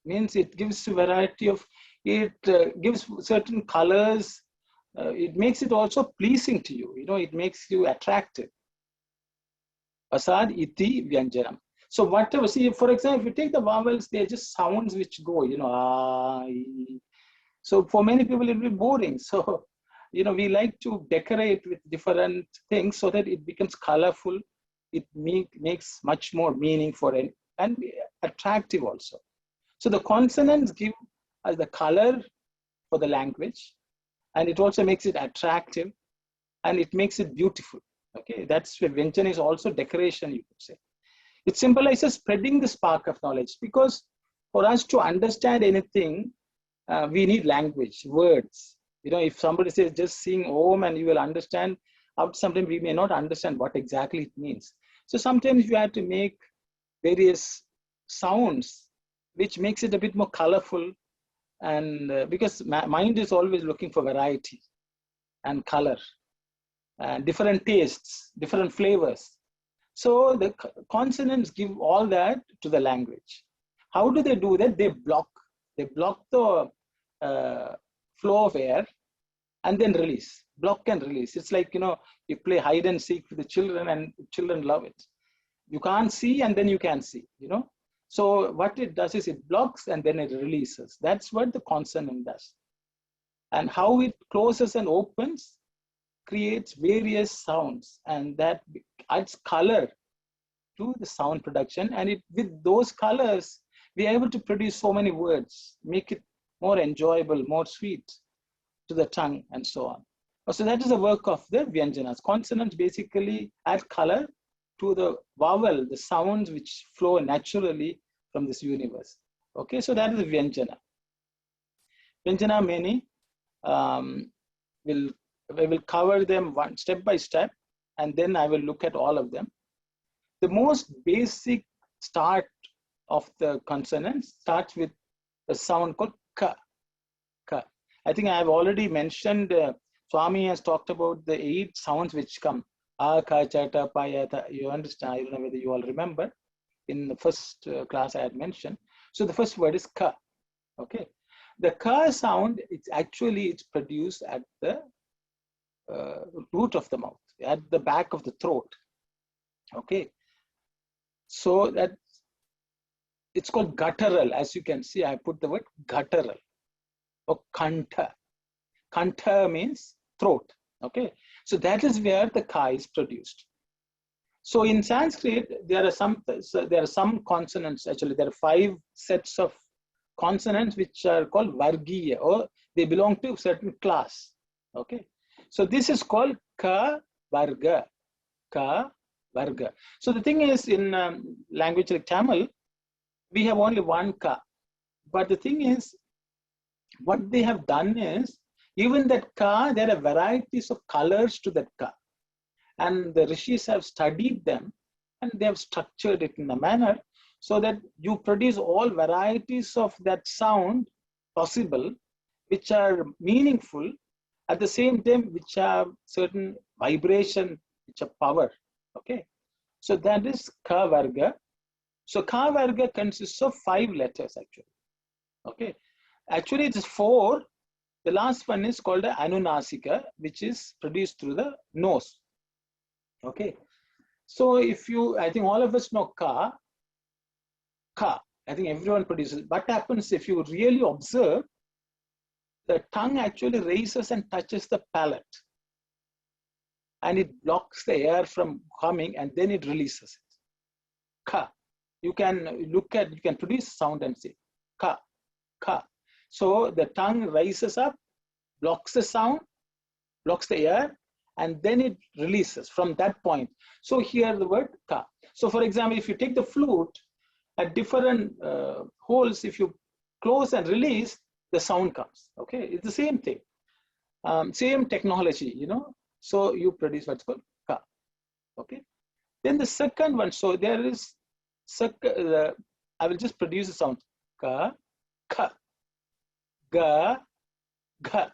means it gives a variety of, it gives certain colors. It makes it also pleasing to you. It makes you attractive. Vasad iti vyanjanam. So whatever, see, for example, if you take the vowels, they're just sounds which go, So for many people, it'll be boring. So, we like to decorate with different things so that it becomes colorful. It makes much more meaning for it and attractive also. So the consonants give us the color for the language, and it also makes it attractive, and it makes it beautiful. Okay, that's where Vyanjana is also decoration, you could say. It symbolizes spreading the spark of knowledge, because for us to understand anything, we need language, words. If somebody says just sing Om and you will understand, sometimes we may not understand what exactly it means. So sometimes you have to make various sounds which makes it a bit more colorful, and because mind is always looking for variety and color and different tastes, different flavors. So the consonants give all that to the language. How do they do that? They block the flow of air and then release, block and release. It's like, you play hide and seek with the children, and children love it. You can't see and then you can see, So what it does is it blocks and then it releases. That's what the consonant does. And how it closes and opens creates various sounds, and that adds color to the sound production. And with those colors, we are able to produce so many words, make it more enjoyable, more sweet, to the tongue and so on. So that is the work of the Vyanjanas. Consonants basically add color to the vowel, the sounds which flow naturally from this universe. Okay, so that is the Vyanjana. Vyanjana many, we will cover them one step by step, and then I will look at all of them. The most basic start of the consonants starts with a sound called ka. Ka. I think I have already mentioned, Swami has talked about the 8 sounds which come. A, ka, cha, ta, pa, ya, ta. You understand? I don't know whether you all remember. In the first class I had mentioned. So the first word is ka. Okay. The ka sound, it's produced at the root of the mouth, at the back of the throat. Okay. So that it's called guttural. As you can see, I put the word guttural or kantha. Kantha means throat. Okay. So that is where the ka is produced. So in Sanskrit, there are some consonants. Actually, there are 5 sets of consonants which are called vargiya, or they belong to a certain class. Okay. So this is called ka varga. Ka varga. So the thing is, in language like Tamil, we have only one ka. But the thing is, what they have done is, even that ka, there are varieties of colors to that ka. And the rishis have studied them, and they have structured it in a manner so that you produce all varieties of that sound possible, which are meaningful, at the same time, which have certain vibration, which have power. Okay. So that is ka varga. So ka varga consists of 5 letters actually. Okay. Actually, it is 4. The last one is called the anunasika, which is produced through the nose. Okay. So if you, I think all of us know ka. Ka. I think everyone produces. What happens if you really observe, the tongue actually raises and touches the palate. And it blocks the air from coming, and then it releases it. Ka. You can produce sound and say ka, ka. So the tongue rises up, blocks the sound, blocks the air, and then it releases from that point. So here the word ka. So for example, if you take the flute at different holes, if you close and release, the sound comes. Okay, it's the same thing, same technology, you know. So you produce what's called ka. Okay. Then the second one. So there is I will just produce a sound ka, ka, ga, ga,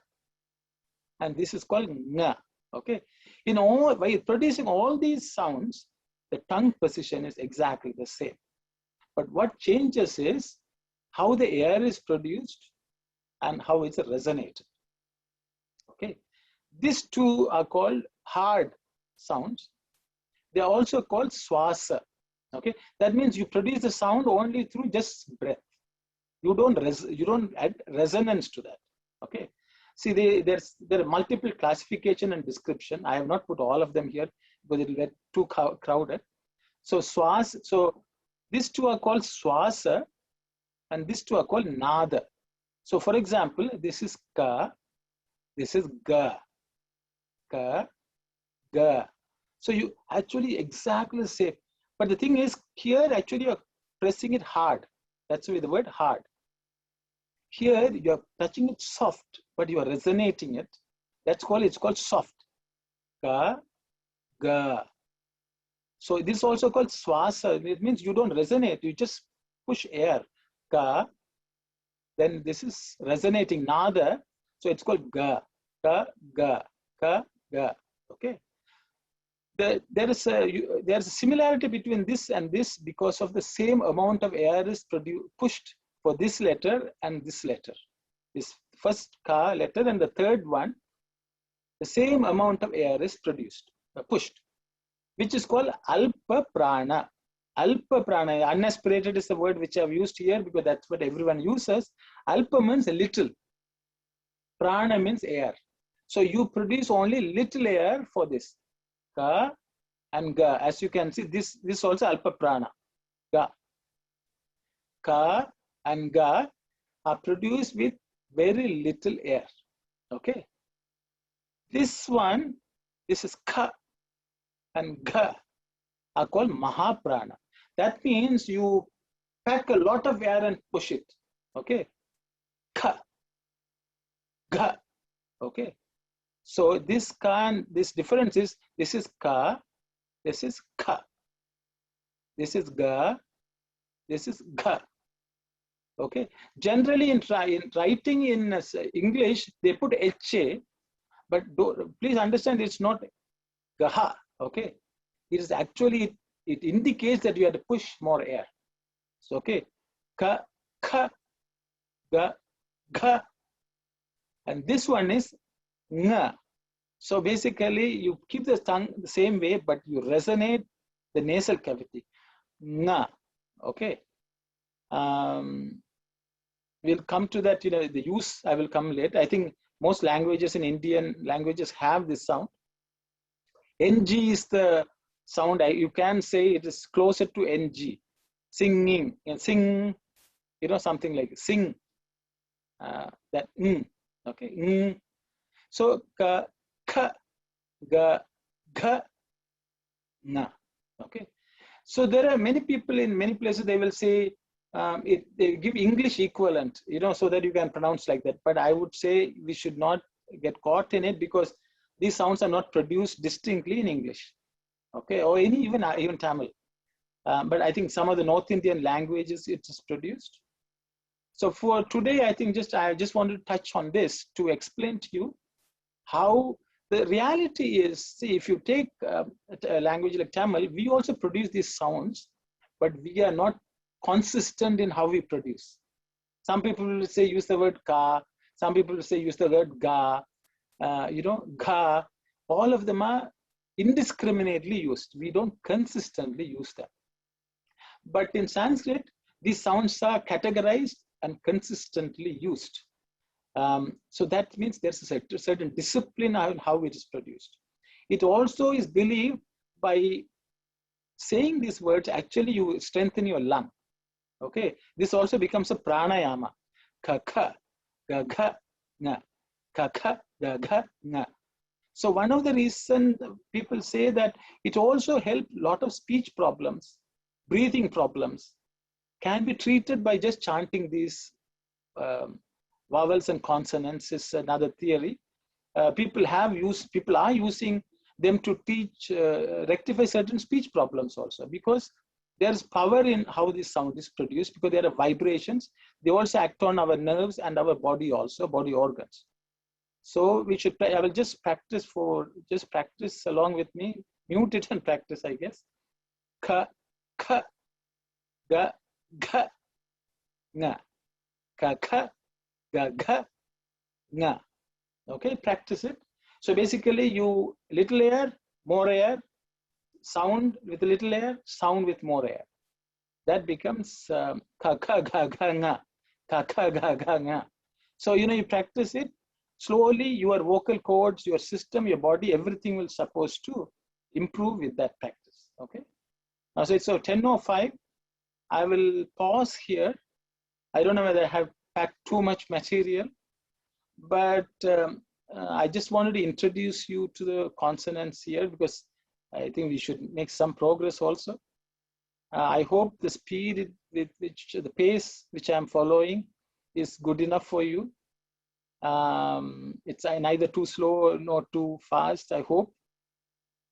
and this is called nga. Okay. In all, by producing all these sounds, the tongue position is exactly the same. But what changes is how the air is produced and how it's resonated. Okay. These 2 are called hard sounds. They are also called swasa. Okay. That means you produce the sound only through just breath. You don't add resonance to that. Okay. See, there are multiple classification and description. I have not put all of them here because it will get too crowded. So swasa. So these 2 are called swasa, and these 2 are called nada. So for example, this is ka, this is ga, ka, ga. So you actually exactly say, but the thing is here actually you're pressing it hard. That's why the word hard. Here you're touching it soft, but you are resonating it. It's called soft. Ka, ga. So this is also called swasa. It means you don't resonate, you just push air. Ka. Then this is resonating nada. So it's called ga, ka, ga, ka, ga. Okay. There is a similarity between this and this because of the same amount of air is pushed for this letter and this letter. This first ka letter and the third one, the same amount of air is pushed, which is called alpa prana. Alpa prana, unaspirated is the word which I've used here because that's what everyone uses. Alpa means little. Prana means air. So you produce only little air for this. Ka and ga. As you can see, this also alpa prana. Ga. Ka and ga are produced with very little air. Okay. This one, this is ka and ga are called Mahaprana. That means you pack a lot of air and push it. Okay. Ka, ga. Okay. So this ka and this difference is, this is ka, this is ka. This is ga, this is ga. Okay. Generally in writing in English, they put HA, but please understand it's not gaha. Okay. It is actually, it indicates that you have to push more air. So, okay. Ka, ka, ga, ga. And this one is nga. So basically you keep the tongue the same way, but you resonate the nasal cavity. Nga. Okay. We'll come to that, the use, I will come later. I think most languages in Indian languages have this sound. NG is the sound, you can say it is closer to NG. Singing, and sing, something like sing. That, okay. So, ka, ka, ga, ga, na. Okay. So there are many people in many places, they will say, they give English equivalent, so that you can pronounce like that. But I would say we should not get caught in it, because these sounds are not produced distinctly in English, okay, or even Tamil. But I think some of the North Indian languages it is produced. So for today, I think I just wanted to touch on this to explain to you how the reality is. See, if you take a language like Tamil, we also produce these sounds, but we are not consistent in how we produce. Some people will say use the word ka, some people will say use the word ga, ga. All of them are indiscriminately used. We don't consistently use them. But in Sanskrit, these sounds are categorized and consistently used. So that means there's a certain discipline on how it is produced. It also is believed by saying these words, actually you strengthen your lung. Okay, this also becomes a pranayama. Ka-ka, ga-ga, nga. Ka-ka, ga-ga, nga. So one of the reasons people say that it also helps a lot of speech problems, breathing problems, can be treated by just chanting these vowels and consonants is another theory. People are using them to teach, rectify certain speech problems also, because there's power in how this sound is produced, because there are vibrations. They also act on our nerves and our body also, body organs. So we should, I will just practice along with me, mute it and practice, I guess. Ka, ka, ga, ga, nga. Ka, ka, ga, ga, nga. Okay, practice it. So basically you, little air, more air, sound with a little air, sound with more air. That becomes ka, ka, ga, ga, nga. Ka, ka, ga, ga, nga. So, you practice it. Slowly, your vocal cords, your system, your body, everything will supposed to improve with that practice. Okay. So it's 10:05. I will pause here. I don't know whether I have packed too much material, but I just wanted to introduce you to the consonants here, because I think we should make some progress also. I hope the speed with which, the pace which I'm following is good enough for you. It's neither too slow nor too fast, I hope.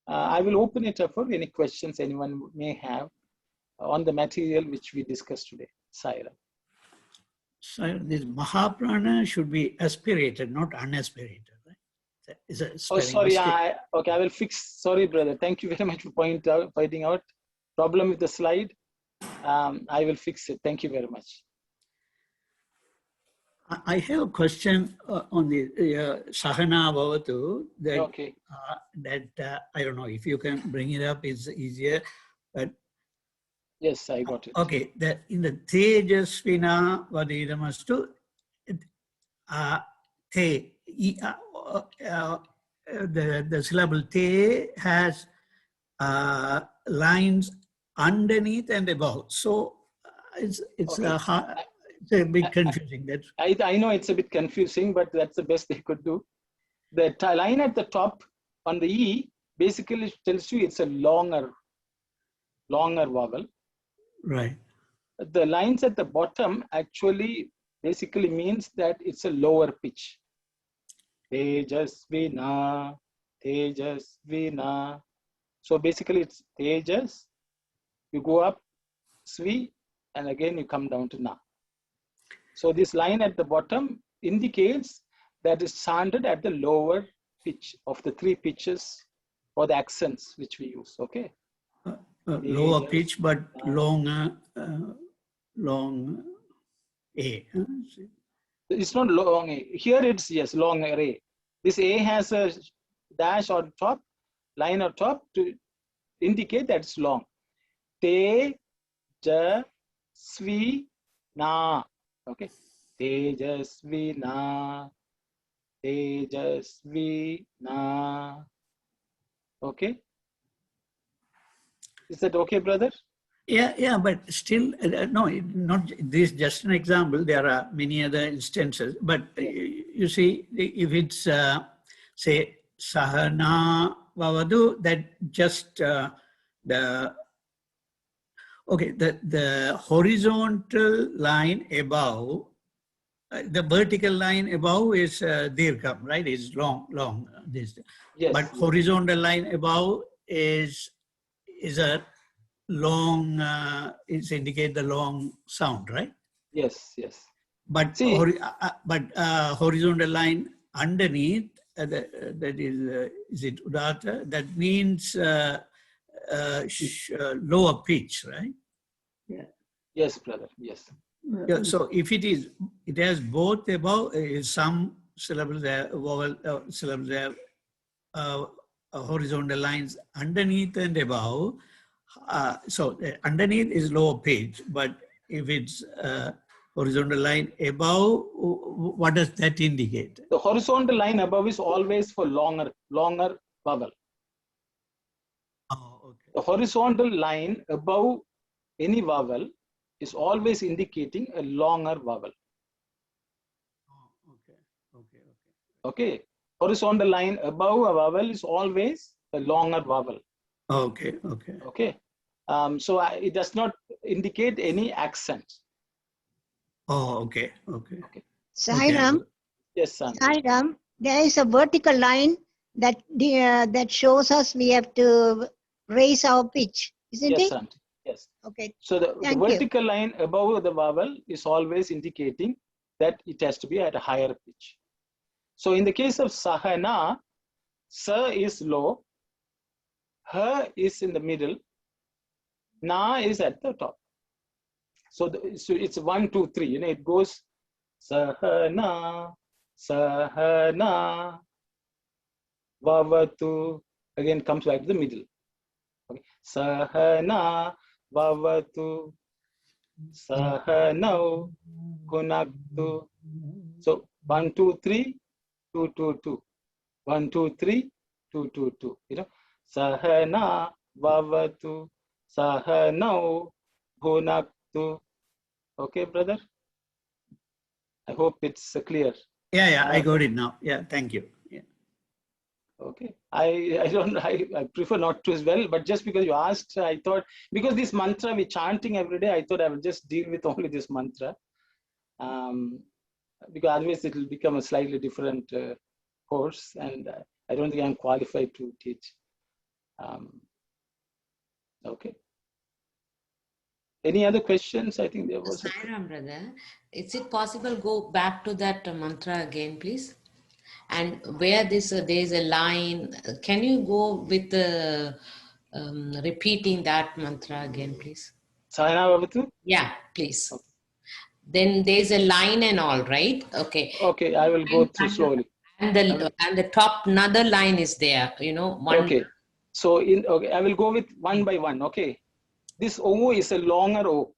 I will open it up for any questions anyone may have on the material which we discussed today. Saira. So this Mahaprana should be aspirated, not unaspirated, right? Is a sorry. Okay, I will fix. Sorry, brother. Thank you very much for pointing out problem with the slide. I will fix it. Thank you very much. I have a question on the Sahana Bhavatu that, okay. I don't know if you can bring it up, it's easier, but yes, I got it. Okay, that in the Tejasvina Vadidamastu, Te, the syllable Te has lines underneath and above. So it's okay. It's a bit confusing. That's I know it's a bit confusing, but that's the best they could do. The line at the top on the E basically tells you it's a longer vowel. right. The lines at the bottom actually basically means that it's a lower pitch. Tejasvina, Tejasvina. So basically it's Tejas, you go up, Svi, and again you come down to Na. So this line at the bottom indicates that it's sounded at the lower pitch of the three pitches or the accents which we use, okay? Lower pitch, but long A. It's not long A. Here it's, yes, long A. This A has a dash on top, line on top to indicate that it's long. Te, ja, svi, na. Okay. Tejasvi na. Tejasvi na. Okay. Is that okay, brother? Yeah, but still, no, not this. Just an example. There are many other instances, but you see, if it's say Sahana Vavadu, that just the horizontal line above, the vertical line above is dirgham, right? It's long. This, Yes. but horizontal line above is a long, it indicate the long sound, right? Yes. But See, horizontal line underneath, that is it Udata? That means lower pitch, right? Yeah. yes, brother. Yes. Yeah, so if it has both above, some syllables there, vowel syllables there, horizontal lines underneath and above. So underneath is lower pitch, but if it's horizontal line above, what does that indicate? The horizontal line above is always for longer vowel. Oh, okay. The horizontal line above any vowel is always indicating a longer vowel. Oh, okay. Okay. Horizontal line above a vowel is always a longer vowel. Okay. Okay. So it does not indicate any accent. Oh, okay. Sairam, Yes, son. Sairam, there is a vertical line that that shows us we have to raise our pitch, isn't Yes, it? son. Yes. Okay. So the Thank you. vertical line above the vowel is always indicating that it has to be at a higher pitch. So in the case of Sahana, Sa is low, Ha is in the middle, Na is at the top. So it's 1, 2, 3. You know, it goes Sahana, Sahana, Vavatu. Again, comes back to the middle. Okay. Sahana, Vavatu, Sahanau, Kunaktu. So 1, 2, 3, 2, 2, 2. 1, 2, 3, 2, 2, 2. You know, Sahana, Vavatu, Sahanau, Kunaktu. Okay, brother? I hope it's clear. Yeah, I got it now. Yeah, thank you. Yeah. Okay. I prefer not to as well, but just because you asked, I thought, because this mantra we're chanting every day, I thought I would just deal with only this mantra. Because otherwise it will become a slightly different course, and I don't think I'm qualified to teach. Okay. Any other questions? I think there was. Sairam, brother, is it possible go back to that mantra again, please? And where this there is a line, can you go with the repeating that mantra again, please? Sahana Vavatu? Yeah, please. Okay. Then there's a line and all, right? Okay. Okay, I will go through slowly. And the top another line is there, you know. Okay. So I will go with one by one. Okay. This O is a longer O.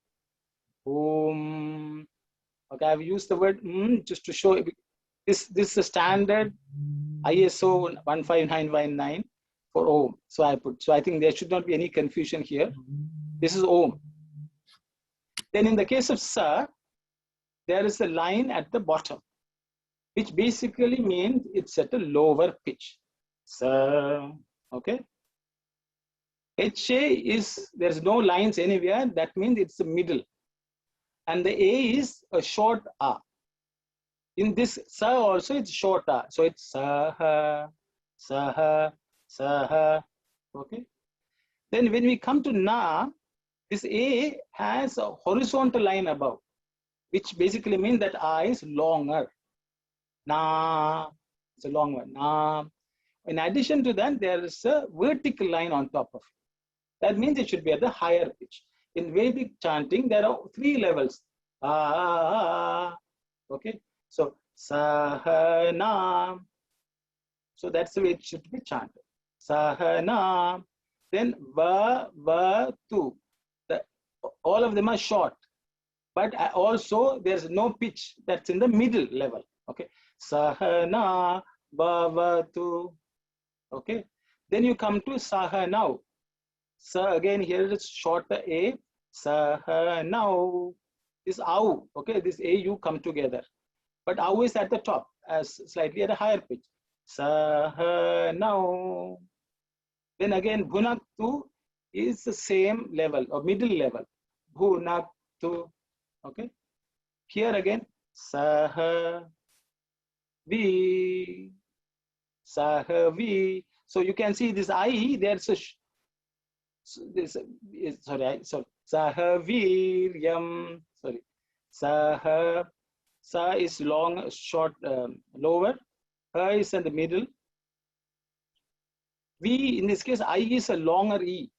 Om. Okay, I've used the word just to show this is a standard ISO 15919 for Om. So I think there should not be any confusion here. This is Om. Then in the case of Sa, there is a line at the bottom, which basically means it's at a lower pitch. So, okay. HA is, there's no lines anywhere. That means it's the middle. And the A is a short A. In this Sa also, it's short A. So it's Saha, Saha, Saha. Okay. Then when we come to Na, this A has a horizontal line above, which basically means that A is longer. Na, it's a long one. Na. In addition to that, there is a vertical line on top of it. That means it should be at the higher pitch. In Vedic chanting, there are 3 levels. Okay. So, Sahana. So that's the way it should be chanted. Sahana. Then Va, Tu. All of them are short. But also, there's no pitch that's in the middle level. Okay. Sahana, Bhavatu. Okay. Then you come to Sahanau. Sa again here it's shorter A. Sahanau. This Au. Okay. This A U come together. But Au is at the top, as slightly at a higher pitch. Sahanau. Then again Bhunaktu is the same level or middle level. Bhunaktu. Okay. Here again Saha. Vi, Sahavi. So you can see this I, there's a, Sahaviryam, sorry, Saha, Sa is long, short, lower, Ha is in the middle. V, in this case, I is a longer E,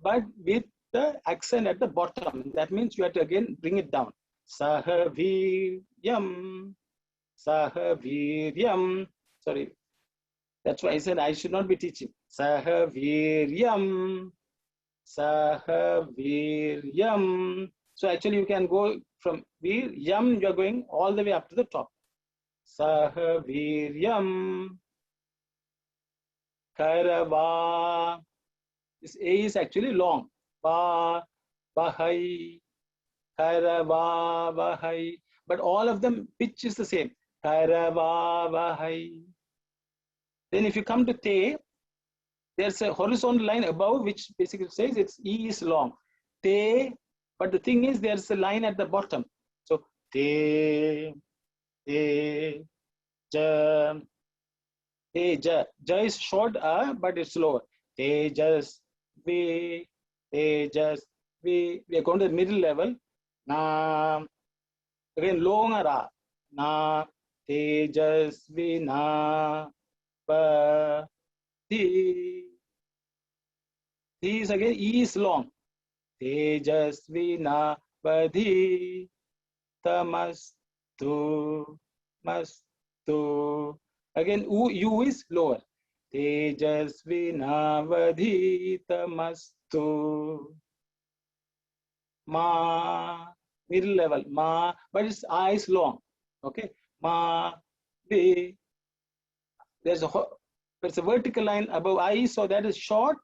but with the accent at the bottom. That means you have to again bring it down. Sahaviryam. Sahaviryam. Sorry. That's why I said I should not be teaching. Sahaviryam. Sahaviryam. So actually you can go from Viryam, you are going all the way up to the top. Sahaviryam. Karava. This A is actually long. Ba, Bahai. Karava, Bahai. But all of them pitch is the same. Karavavahai. Then if you come to Te, there's a horizontal line above which basically says it's E is long. Te, but the thing is there's a line at the bottom. So Te, Te, Ja, Te, Ja. Ja is short but it's lower. Tejas, Vi, Tejas, Vi. We are going to the middle level. Na, again longer A. Na, Tejasvina, Pa, Thi. Thi is again E is long. Tejasvina, Vadhi, Tamastu, Mastu. Again U is lower. Tejasvina, Vadhi, Tamastu. Ma, middle level, Ma, but its I is long. Okay, Ma, Be. There's a vertical line above I, so that is short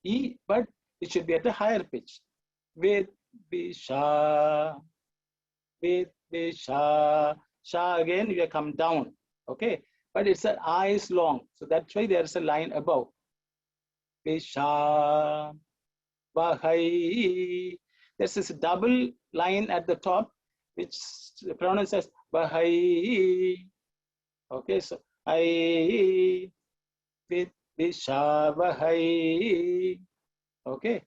E, but it should be at a higher pitch. With Bisha, with Bisha, Sha again you come down. Okay, but it's an I is long, so that's why there's a line above. Bisha, Bahai. There's this double line at the top, which pronounced as Bahai. Okay, so I with Bisha Bahai. Okay,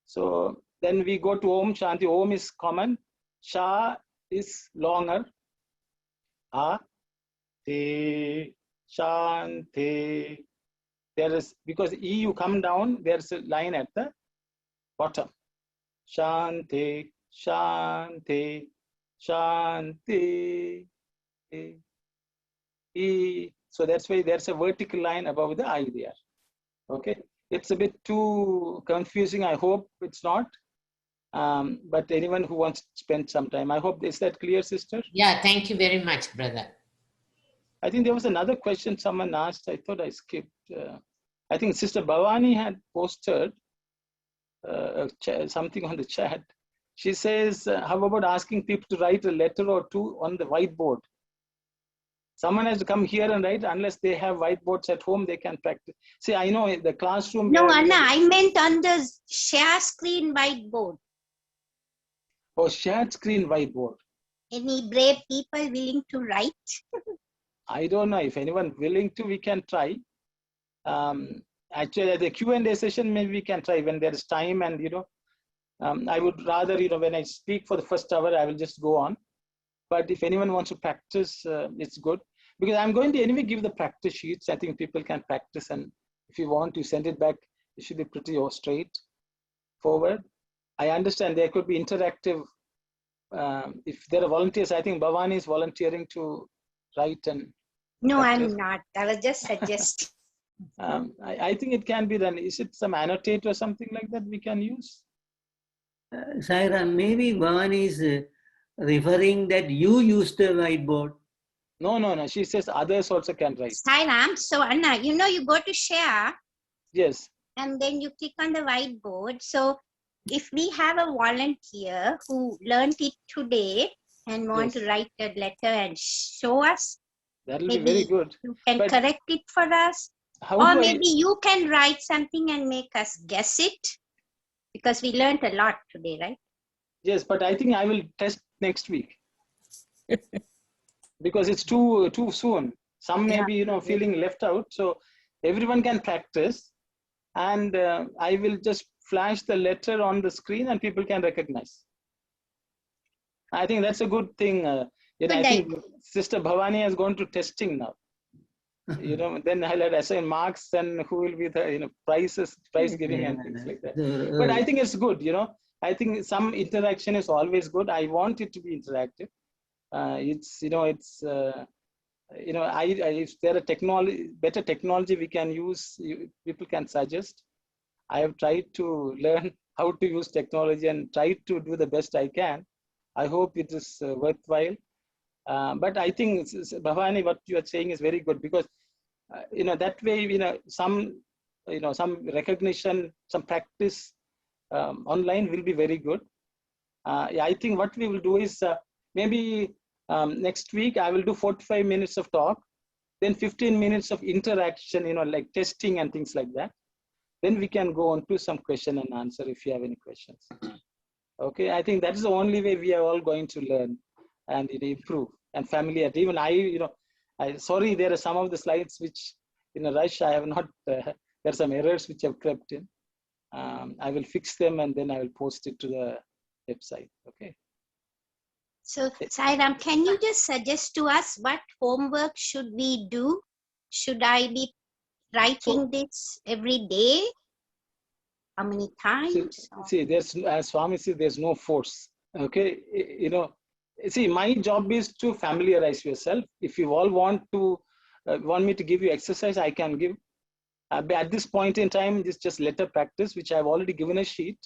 so then we go to Om Shanti. Om is common. Sha is longer. A, Te, Shanti. There is, because E you come down, there's a line at the bottom. Shanti, Shanti, Shanti. E. So that's why there's a vertical line above the I there. Okay, it's a bit too confusing. I hope it's not. But anyone who wants to spend some time, I hope, is that clear, sister? Yeah, thank you very much, brother. I think there was another question someone asked. I thought I skipped. I think Sister Bhavani had posted something on the chat. She says, how about asking people to write a letter or two on the whiteboard? Someone has to come here and write. Unless they have whiteboards at home, they can practice. See, I know in the classroom. No, Anna, I meant on the share screen whiteboard. Oh, shared screen whiteboard. Any brave people willing to write? I don't know if anyone willing to, we can try. Actually, at the Q&A session, maybe we can try when there is time. And, I would rather, when I speak for the first hour, I will just go on. But if anyone wants to practice, it's good. Because I'm going to anyway give the practice sheets. I think people can practice. And if you want to send it back, it should be pretty straightforward. I understand there could be interactive. If there are volunteers, I think Bhavani is volunteering to write and No, practice. I'm not. I was just suggesting. I think it can be done. Is it some annotate or something like that we can use? Saira, maybe Bhavani is referring that you use the whiteboard. No. She says others also can write. Sairam, so Anna, you go to share Yes. and then you click on the whiteboard. So if we have a volunteer who learned it today and want to write a letter and show us, That will be very good. you can But correct it for us. how Or do maybe you can write something and make us guess it. Because we learned a lot today, right? Yes, but I think I will test next week. Because it's too soon. Some may be, feeling left out. So everyone can practice. And I will just flash the letter on the screen and people can recognize. I think that's a good thing. I think Sister Bhavani has gone to testing now. Then I'll assign marks and who will be the price giving and things like that. But I think it's good. I think some interaction is always good. I want it to be interactive. If there are better technology we can use, people can suggest. I have tried to learn how to use technology and tried to do the best I can. I hope it is worthwhile. But I think, Bhavani, what you are saying is very good because, that way, some recognition, some practice online will be very good. I think what we will do is maybe next week I will do 45 minutes of talk, then 15 minutes of interaction, like testing and things like that. Then we can go on to some question and answer if you have any questions. Okay, I think that is the only way we are all going to learn and improve and familiarity. Even sorry, there are some of the slides which in a rush I have not, there are some errors which have crept in. I will fix them and then I will post it to the website. Okay. So Sairam, can you just suggest to us what homework should we do? Should I be writing this every day? How many times? See, as Swami says, there's no force. Okay, see, my job is to familiarize yourself. If you all want me to give you exercise, I can give. But at this point in time, this is just letter practice, which I've already given a sheet.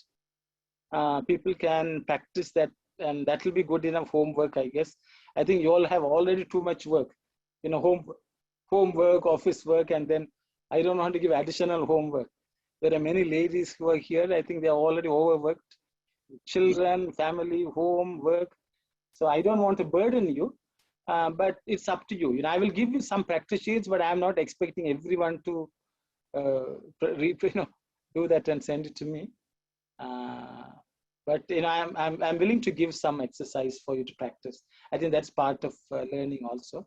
People can practice that, and that will be good enough homework, I guess. I think you all have already too much work, homework, office work, and then I don't want to give additional homework. There are many ladies who are here. I think they are already overworked. Children, family, home, work. So I don't want to burden you, but it's up to you. I will give you some practice sheets, but I'm not expecting everyone to do that and send it to me. But I'm willing to give some exercise for you to practice. I think that's part of learning also.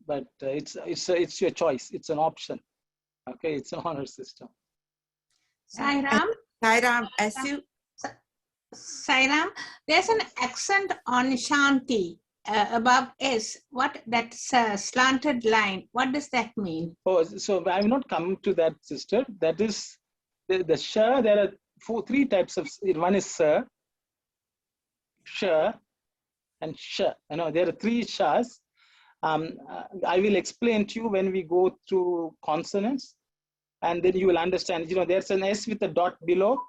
But it's your choice. It's an option. Okay, it's an honor system. Sairam, Sairam, there's an accent on Shanti above S. What that's a slanted line? What does that mean? Oh, so I'm not coming to that, sister. That is the sha. There are three types of. One is sir, sha, and sha. There are three shas. I will explain to you when we go through consonants, and then you will understand. There's an S with a dot below,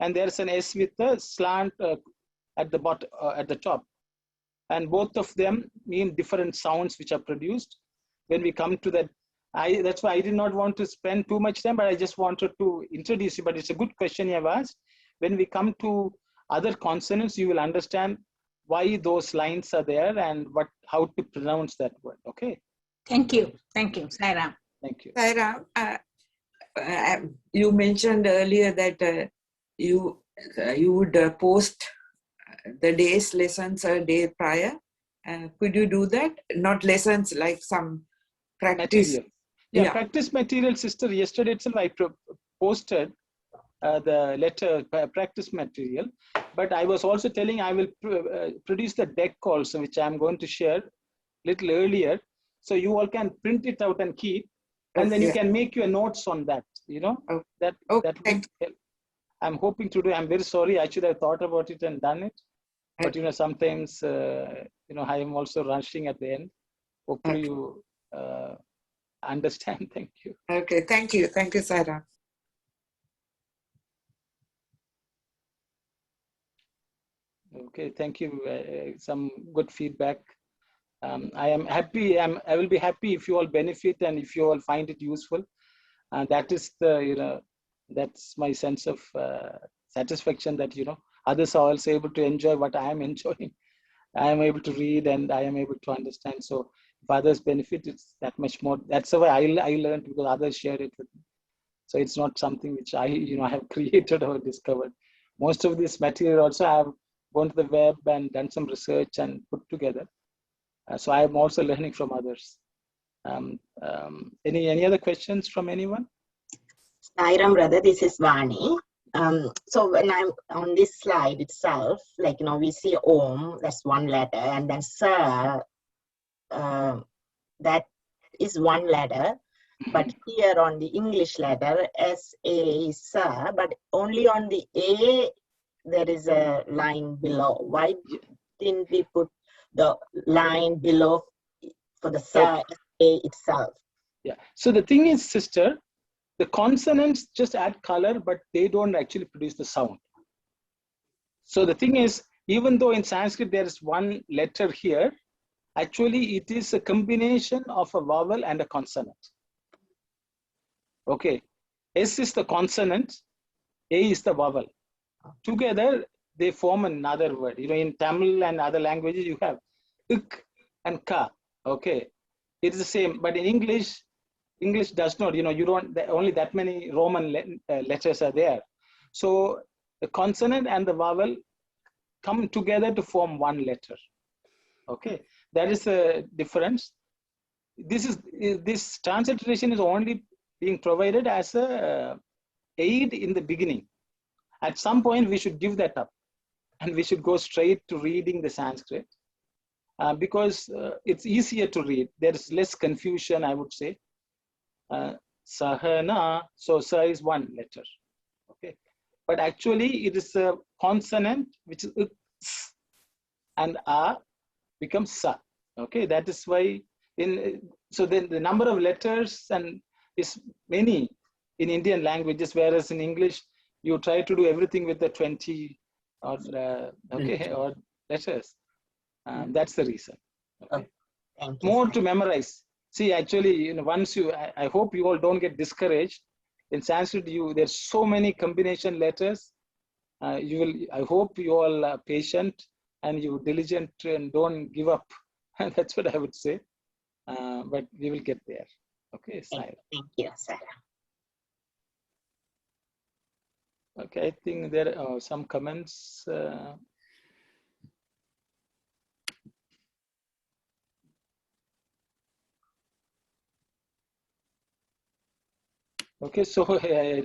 and there's an S with a slant at the bottom, at the top, and both of them mean different sounds which are produced. When we come to that, that's why I did not want to spend too much time, but I just wanted to introduce you. But it's a good question you have asked. When we come to other consonants, you will understand why those lines are there and how to pronounce that word. Okay. Thank you. Thank you, Sairam. Thank you. Saira, you mentioned earlier that you would post the day's lessons a day prior. Could you do that? Not lessons, like some practice. Material. Yeah, practice material, sister. Yesterday itself, I posted the letter practice material, but I was also telling I will produce the deck also, which I'm going to share little earlier, so you all can print it out and keep, and then you can make your notes on that. You know, that would help. I'm hoping to do. I'm very sorry. I should have thought about it and done it, but you know, sometimes you know, I am also rushing at the end. Hopefully you understand. Thank you. Okay, thank you, Saira. Okay, thank you. Some good feedback. I am happy. I will be happy if you all benefit and if you all find it useful. And that is the, you know, that's my sense of satisfaction that, you know, others are also able to enjoy what I am enjoying. I am able to read and I am able to understand. So if others benefit, it's that much more. That's the way I learned, because others share it with me. So it's not something which I have created or discovered. Most of this material also I have gone to the web and done some research and put together. So I am also learning from others. Any other questions from anyone? Sairam, brother, this is Vani. So when I'm on this slide itself, like, you know, we see Om, that's one letter, and then Sa, that is one letter. But here on the English letter, S-A is Sa, but only on the A, there is a line below. Why didn't we put the line below for the Sa, A itself? Yeah, so the thing is, sister, the consonants just add color, but they don't actually produce the sound. So the thing is, even though in Sanskrit there is one letter here, actually it is a combination of a vowel and a consonant. Okay, S is the consonant, A is the vowel. Together they form another word. You know, in Tamil and other languages you have ik and ka. Okay, it's the same, but in English does not. You know, you don't, only that many Roman letters are there. So the consonant and the vowel come together to form one letter. Okay, that is the difference. This transliteration is only being provided as a aid in the beginning. At some point we should give that up and we should go straight to reading the Sanskrit because it's easier to read. There's less confusion, I would say. Sahana, so Sa is one letter. Okay, but actually it is a consonant which is and A becomes Sa. Okay, that is why so then the number of letters and is many in Indian languages, whereas in English you try to do everything with the 20 or or letters. That's the reason. Okay. Thank you. More to memorize. See, actually, you know, once you, I hope you all don't get discouraged. In Sanskrit, there's so many combination letters. I hope you all are patient and you diligent and don't give up. That's what I would say. But we will get there. Okay, Thank you, Sarah. Okay, I think there are some comments. Okay, so a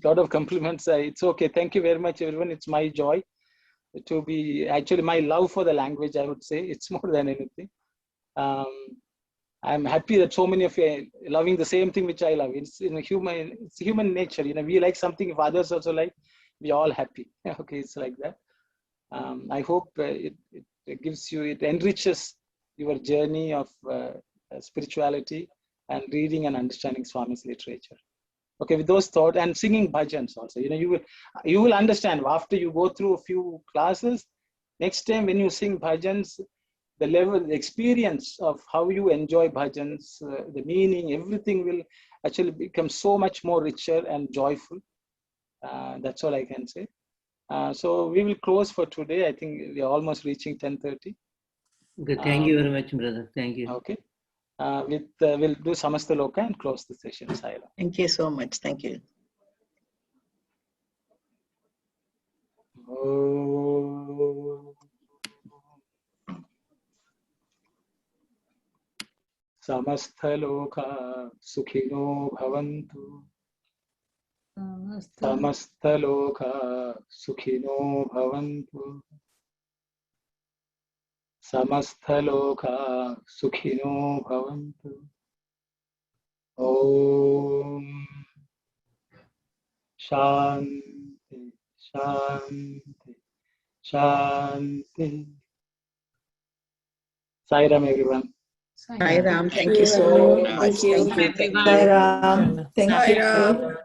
lot of compliments. It's okay. Thank you very much, everyone. It's my joy to be, actually my love for the language, I would say. It's more than anything. I'm happy that so many of you are loving the same thing which I love. It's human nature. You know, we like something, if others also like, we're all happy. Okay, it's like that. I hope it gives you, it enriches your journey of spirituality and reading and understanding Swami's literature. Okay, with those thoughts and singing bhajans also. You know, you will understand after you go through a few classes. Next time when you sing bhajans, the level, the experience of how you enjoy bhajans, the meaning, everything will actually become so much more richer and joyful. That's all I can say. So we will close for today. I think we are almost reaching 10:30. Okay, thank you very much, brother. Thank you. Okay. We'll do Samasta Loka and close the session. Saira. Thank you so much. Thank you. Samastha-loka sukhino bhavantu. Samastha-loka sukhino bhavantu. Samastha-loka sukhino bhavantu. Om Shanti, Shanti, Shanti. Sai Ram, everyone. Sai Ram, thank you so much. Thank you, Thank you. everyone. Sai Ram, thank Sai you. Ram.